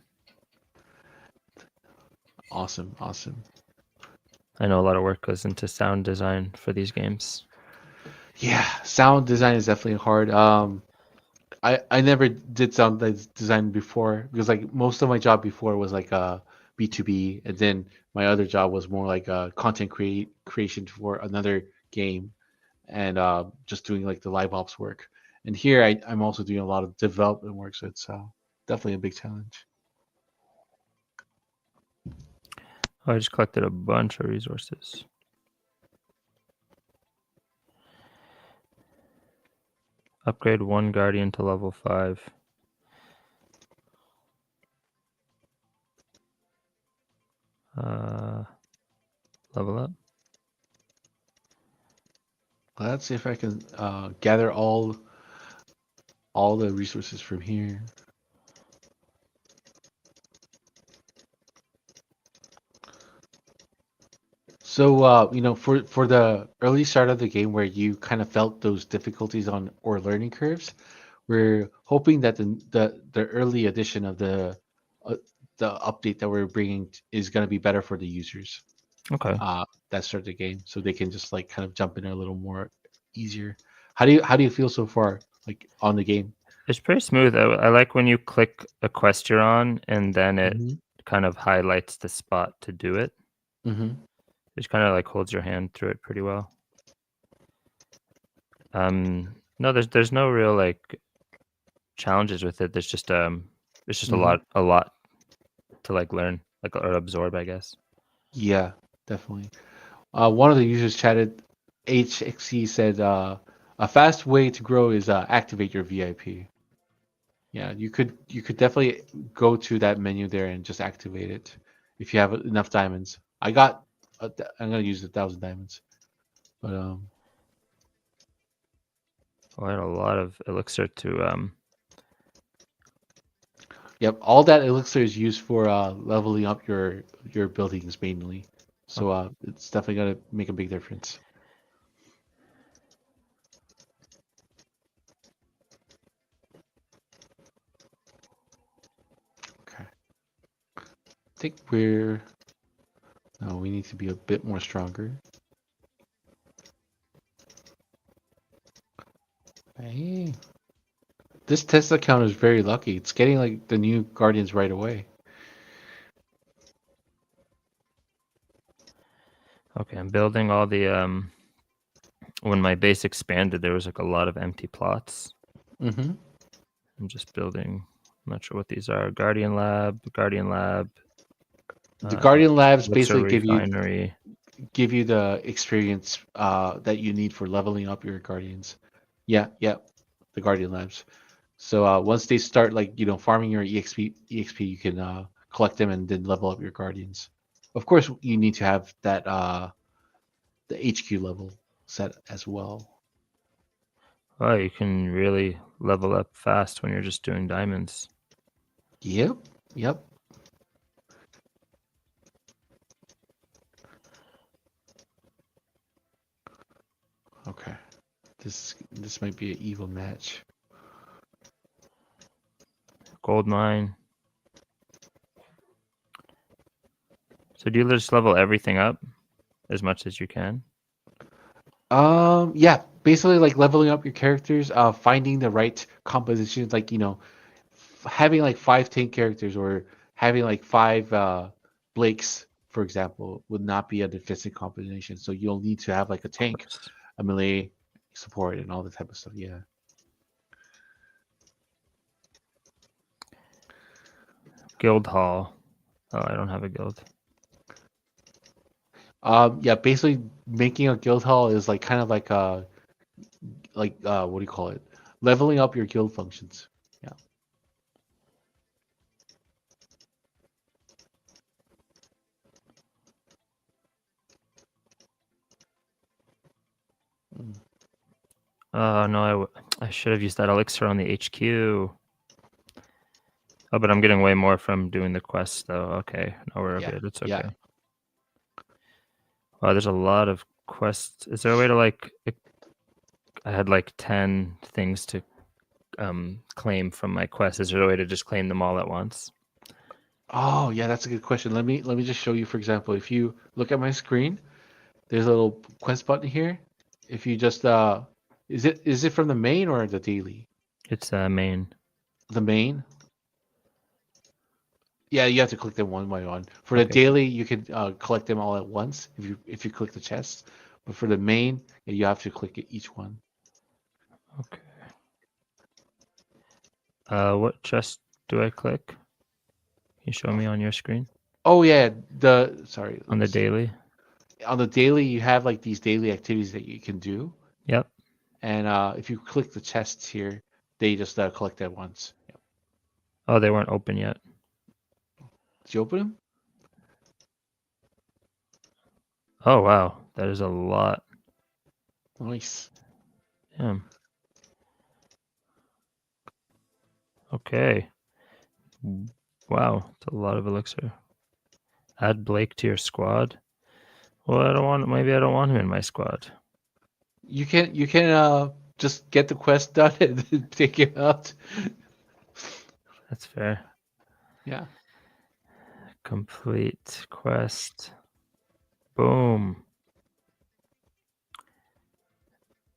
Awesome. Awesome. I know a lot of work goes into sound design for these games. Yeah, sound design is definitely hard. I never did sound design before because like most of my job before was like B2B, and then my other job was more like content creation for another game, and just doing like the live ops work. And here I'm also doing a lot of development work, so it's definitely a big challenge. Oh, I just collected a bunch of resources. Upgrade one guardian to level 5. Level up. Let's see if I can gather all the resources from here. So, for the early start of the game where you kind of felt those difficulties on or learning curves, we're hoping that the early edition of uh, the update that we're bringing is going to be better for the users Okay. that start the game, so they can just like kind of jump in a little more easier. How do you feel so far, like on the game? It's pretty smooth. I like when you click a quest you're on and then it Mm-hmm. kind of highlights the spot to do it. Mm-hmm. Just kind of like holds your hand through it pretty well. No, there's no real like challenges with it. There's just it's just Hmm. a lot to like learn, like or absorb, I guess. Yeah, definitely. One of the users chatted. HXE said, "A fast way to grow is activate your VIP." Yeah, you could definitely go to that menu there and just activate it if you have enough diamonds. I'm gonna use 1,000 diamonds, but Well, I had a lot of elixir to yep, all that elixir is used for leveling up your buildings mainly. So it's definitely gonna make a big difference. Okay, I think we're no, we need to be a bit more stronger. Hey, this test account is very lucky. It's getting like the new guardians right away. okay, I'm building all the when my base expanded, there was like a lot of empty plots. Mm-hmm. I'm just building. I'm not sure what these are. Guardian Lab, The Guardian Labs Elixir basically Refinery. give you the experience that you need for leveling up your guardians. Yeah, yeah, the Guardian Labs. So once they start like farming your exp, you can collect them and then level up your guardians. Of course, you need to have that the HQ level set as well. Oh, you can really level up fast when you're just doing diamonds. Yep, yep. Okay, this might be an evil match. Gold mine. So do you just level everything up as much as you can? Yeah, basically like leveling up your characters, finding the right compositions, like having like five tank characters or having like five Blakes, for example, would not be a defensive combination. So you'll need to have like a Of tank, course. a melee support, and all that type of stuff. Yeah. Guild Hall. Oh, I don't have a guild. Yeah. Basically, making a guild hall is like kind of like what do you call it? Leveling up your guild functions. Yeah. Mm. Oh no, I should have used that elixir on the HQ. Oh, but I'm getting way more from doing the quest though. Okay, no, we're Yeah. good. It's Yeah. okay. Wow, there's a lot of quests. Is there a way to like? I had like 10 things to claim from my quest. Is there a way to just claim them all at once? Oh, yeah, that's a good question. Let me just show you. For example, if you look at my screen, there's a little quest button here. If you just is it from the main or the daily? It's main. The main. Yeah, you have to click them one by one. For the Okay. daily, you can collect them all at once if you click the chest. But for the main, yeah, you have to click each one. Okay. What chest do I click? Can you show me on your screen? Oh yeah, sorry, let On me the see. daily? On the daily, you have like these daily activities that you can do, Yep. and if you click the chests here, they just collect at once. Yep. Oh, they weren't open yet. Did you open them? Oh, wow. That is a lot. Nice. Yeah. Okay. Wow. It's a lot of elixir. Add Blake to your squad. Well, I don't want, maybe I don't want him in my squad. You can just get the quest done and then take it out. That's fair. Yeah. Complete quest. Boom.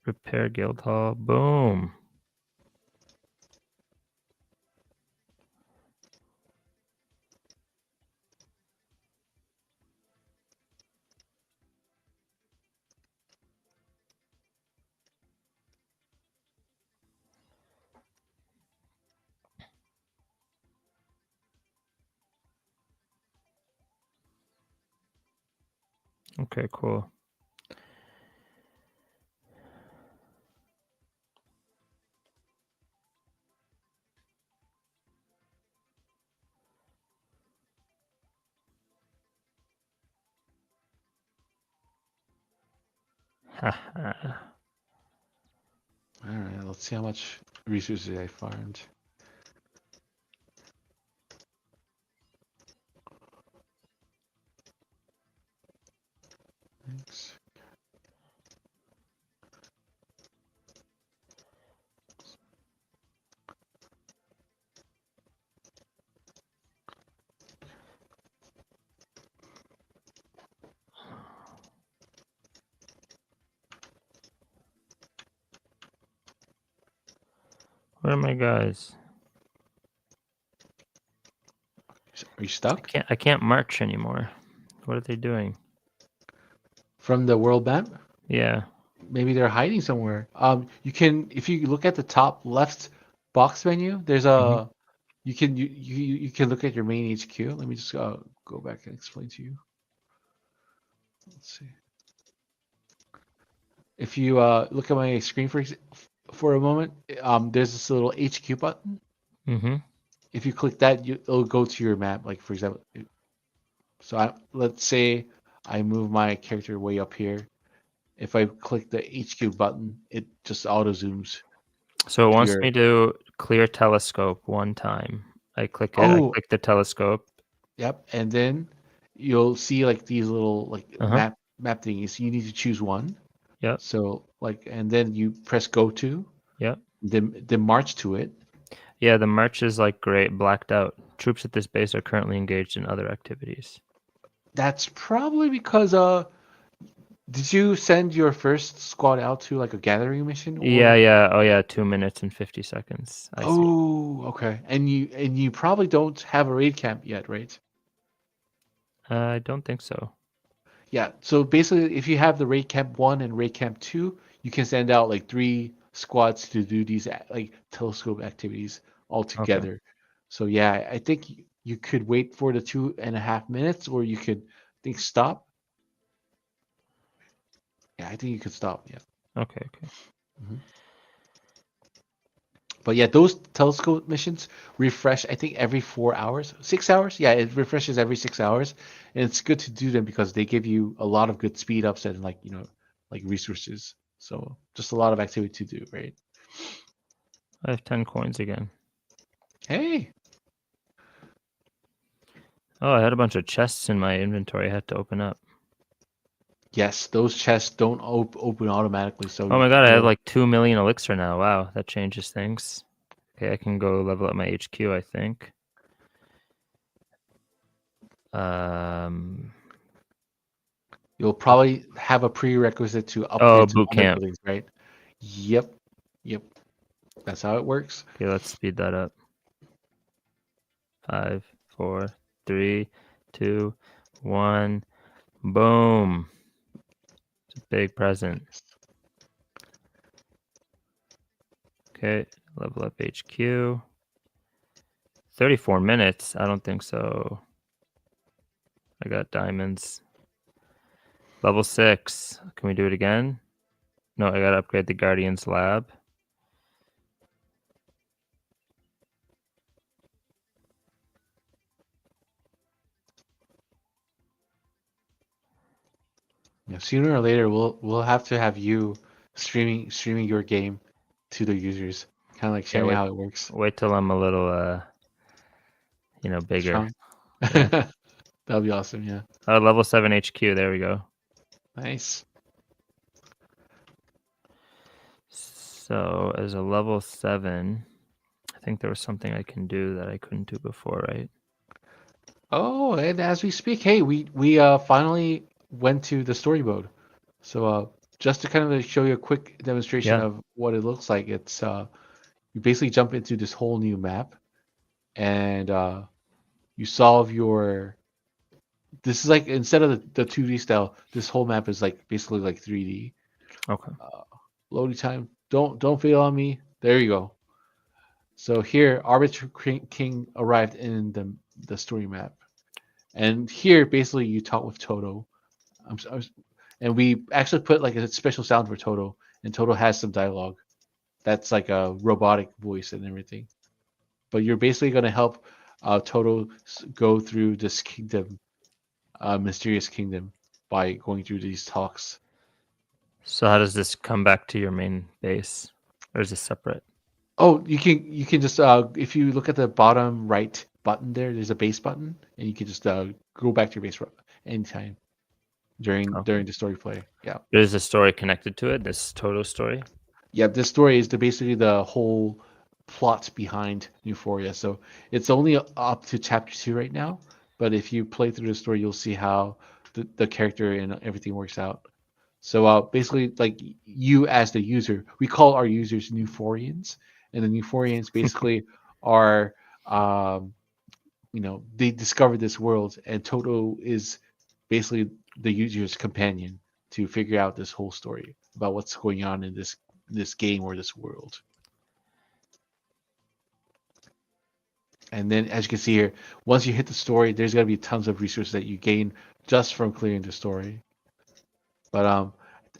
Repair guild hall. Boom. Okay, cool. All right, let's see how much resources I farmed. Thanks. Where are my guys? Are you stuck? I can't march anymore. What are they doing? From the world map? Yeah. Maybe they're hiding somewhere. You can, if you look at the top left box menu, there's Hmm. a you can look at your main HQ. Let me just go back and explain to you. Let's see. If you look at my screen for a moment, there's this little HQ button. Hmm. If you click that, it'll go to your map. Like for example, let's say I move my character way up here. If I click the HQ button, it just auto zooms So it to wants your. me to clear telescope one time. I click it. I Oh, click the telescope. yep. And then you'll see like these little like Uh-huh. map thingies. You need to choose one. Yep. So like, and then you press go to, Yep. then march to it. Yeah, the march is like great, blacked out. Troops at this base are currently engaged in other activities. That's probably because did you send your first squad out to like a gathering mission Yeah, or? yeah. Oh yeah, 2 minutes and 50 seconds. I see. Oh, okay. And you probably don't have a raid camp yet, right? I don't think so. Yeah. So basically, if you have the raid camp 1 and raid camp 2, you can send out like 3 squads to do these like telescope activities all Okay. together. So yeah, I think you could wait for the 2.5 minutes, or you could think stop. Yeah, I think you could stop. Yeah. Okay, okay. Mhm. But yeah, those telescope missions refresh, I think, every 4 hours, 6 hours. Yeah, it refreshes every 6 hours. And it's good to do them because they give you a lot of good speed ups and like, like resources. So just a lot of activity to do, right? I have 10 coins again. Hey, Oh, I had a bunch of chests in my inventory I had to open up. yes, those chests don't open automatically. So Oh my god, I have you'll, like 2 million elixir now. Wow, that changes things. Okay, I can go level up my HQ, I think. Um, you'll probably have a prerequisite to oh, upgrade to boot other camp. buildings, right? Yep. Yep. That's how it works. Okay, let's speed that up. 5, 4, 3, 2, 1. Boom. It's a big present. Okay, level up HQ. 34 minutes? I don't think so. I got diamonds. Level 6. Can we do it again? No, I gotta upgrade the Guardian's lab. Yeah, sooner or later, we'll have to have you streaming your game to the users, kind of like Yeah, sharing how it works. wait till I'm a little bigger. Strong. Yeah. That'll be awesome. Yeah. Level 7 HQ, there we go. Nice. So as a level 7, I think there was something I can do that I couldn't do before, right? Oh, and as we speak, hey, we finally went to the story mode. So just to kind of show you a quick demonstration Yeah. of what it looks like, it's you basically jump into this whole new map, and you solve your. This is like instead of the 2D style, this whole map is like basically like 3D. Okay. Loading time. Don't fail on me. There you go. So here, Arbitrum King arrived in the story map, and here basically you talk with Toto. And we actually put like a special sound for Toto, and Toto has some dialogue. That's like a robotic voice and everything. But you're basically going to help Toto go through this kingdom, mysterious kingdom, by going through these talks. So how does this come back to your main base, or is this separate? Oh, you can just if you look at the bottom right button there, there's a base button, and you can just go back to your base anytime during Okay. the story play. Yeah. There's a story connected to it. This Toto story. Yeah, this story is basically the whole plot behind Neuphoria. So it's only up to chapter 2 right now, but if you play through the story, you'll see how the character and everything works out. So basically, like you as the user, we call our users Neuphorians, and the Neuphorians basically are, um, they discover this world, and Toto is basically the user's companion to figure out this whole story about what's going on in this game or this world. And then, as you can see here, once you hit the story, there's gonna be tons of resources that you gain just from clearing the story. But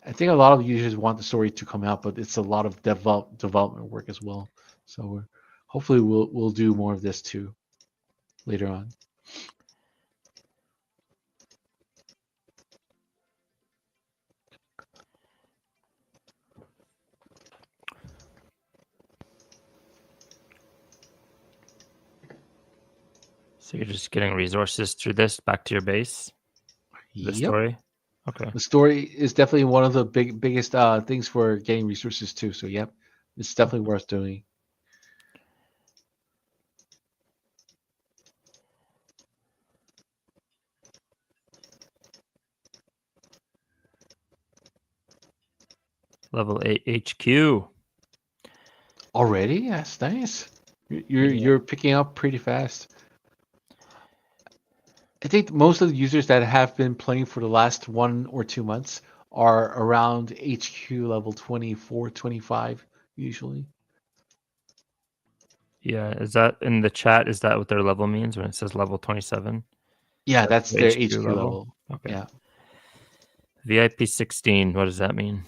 I think a lot of users want the story to come out, but it's a lot of development work as well. So hopefully we'll do more of this too later on. So you're just getting resources through this back to your base. The Yep. story. Okay. The story is definitely one of the biggest things for getting resources too. So yep, it's definitely worth doing. Level 8 HQ. Already? That's nice. You're Yeah. you're picking up pretty fast. I think most of the users that have been playing for the last 1 or 2 months are around HQ level 24, 25 usually. Yeah. Is that in the chat? Is that what their level means when it says level 27? Yeah, That's that's the their HQ HQ level. level. Okay. Yeah. VIP 16. What does that mean?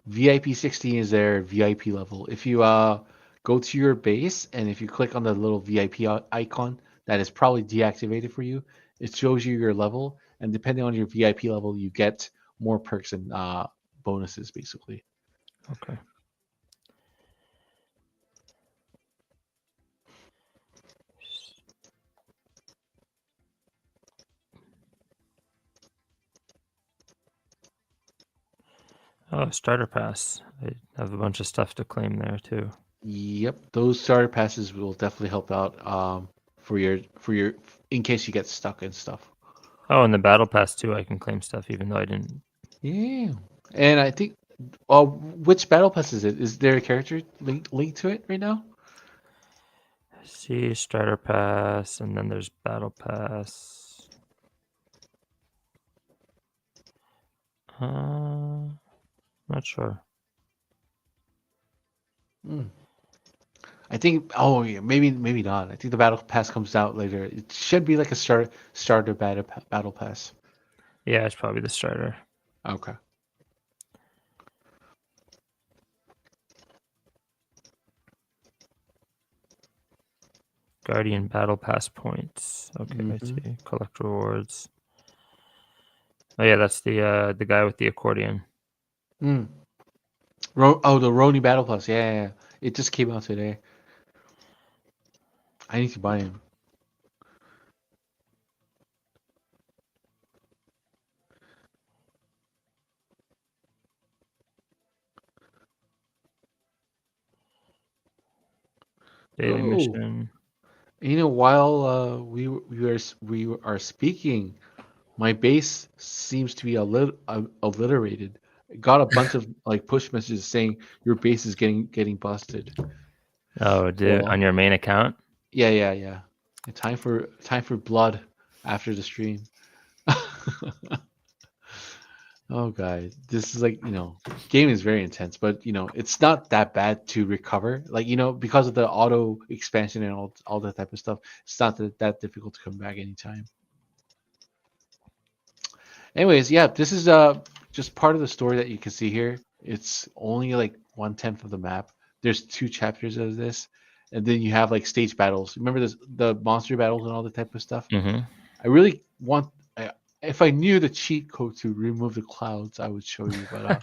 VIP 16 is their VIP level. If you go to your base and if you click on the little VIP icon that is probably deactivated for you, it shows you your level, and depending on your VIP level, you get more perks and bonuses basically. Okay. Oh, starter pass. I have a bunch of stuff to claim there too. Yep, those starter passes will definitely help out for your in case you get stuck and stuff. Oh, and the battle pass too. I can claim stuff even though I didn't. Yeah, and I think which battle pass is it? Is there a character linked to it right now? See starter pass, and then there's battle pass. Not sure. Hmm. I think. Oh yeah, maybe not. I think the battle pass comes out later. It should be like a starter battle pass. Yeah, it's probably the starter. Okay. Guardian battle pass points. Okay, I Mm-hmm. see. Collect rewards. Oh yeah, that's the guy with the accordion. Mm. The Roni battle pass. Yeah, yeah, yeah. It just came out today. I need to buy him. Daily Oh, mission. while we are speaking, my base seems to be obliterated. I got a bunch of like push messages saying your base is getting busted. Oh, dude, So on your main account. yeah, yeah, yeah. Time for blood after the stream. Oh god, this is like game is very intense, but it's not that bad to recover. Like because of the auto expansion and all that type of stuff, it's not that difficult to come back anytime. Anyways, yeah, this is just part of the story that you can see here. It's only like 1/10 of the map. There's 2 chapters of this, and then you have like stage battles. Remember this, the monster battles and all the type of stuff. Mm-hmm. I really want. If I knew the cheat code to remove the clouds, I would show you. But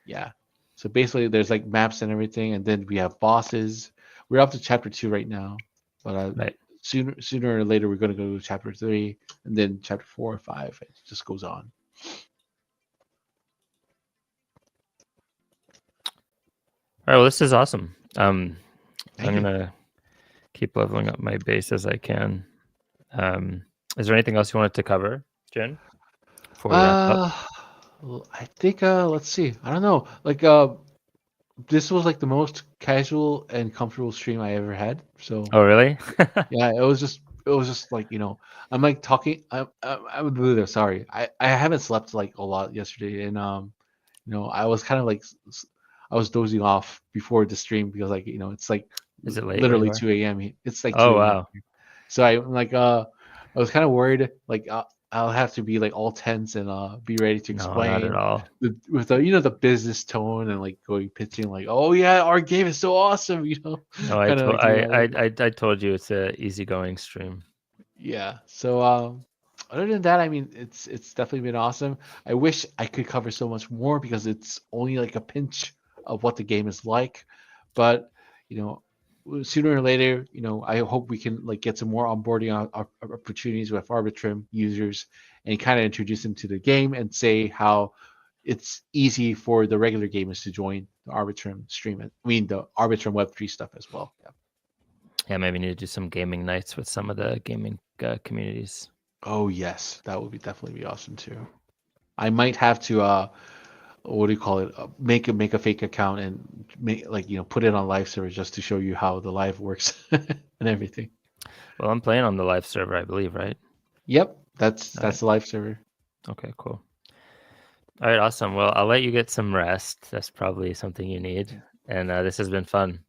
yeah. So basically, there's like maps and everything, and then we have bosses. We're up to chapter 2 right now, but Right. sooner or later we're going to go to chapter 3, and then chapter 4 or 5. It just goes on. All right. Well, this is awesome. I'm Thank you. gonna keep leveling up my base as I can. Is there anything else you wanted to cover, Jen, before we wrap up? Uh, I think let's see. I don't know. Like this was like the most casual and comfortable stream I ever had. So Oh, really? yeah, it was just like I'm like talking. I'm sorry. I haven't slept like a lot yesterday, and I was kind of like I was dozing off before the stream because like it's like Is it late where you literally are? 2 a.m. It's like Oh, 2 a.m. wow. So I'm like I was kind of worried like I'll have to be like all tense and be ready to No, not at explain all. with the the business tone and like going pitching like, oh yeah, our game is so awesome, No, I kind of told like doing all that. I told you it's a easygoing stream. Yeah. So other than that, I mean it's definitely been awesome. I wish I could cover so much more because it's only like a pinch of what the game is like. But you know, sooner or later, I hope we can like get some more onboarding opportunities with Arbitrum users and kind of introduce them to the game and say how it's easy for the regular gamers to join the Arbitrum stream. I mean the Arbitrum Web3 stuff as well. Yeah. Yeah, maybe need to do some gaming nights with some of the gaming communities. Oh yes, that would definitely be awesome too. I might have to what do you call it? Make a fake account and make like put it on live server just to show you how the live works and everything. Well, I'm playing on the live server, I believe, right? Yep, that's All right. the live server. Okay, cool. All right, awesome. Well, I'll let you get some rest. That's probably something you need. And this has been fun.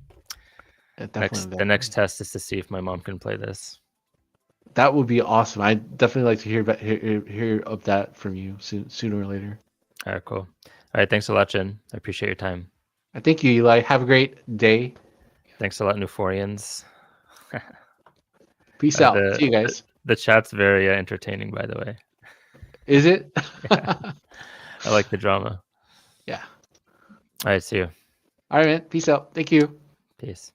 Yeah, The definitely, next test is to see if my mom can play this. that would be awesome. I definitely like to hear of that from you sooner or later. All right, cool. All right, thanks a lot, Jen. I appreciate your time. I thank you, Eli. Have a great day. Thanks a lot, Neuforians. Peace out. The, See you the guys. the chat's very entertaining, by the way. Is it? Yeah, I like the drama. Yeah. All right, see you. All right, man. Peace out. Thank you. Peace.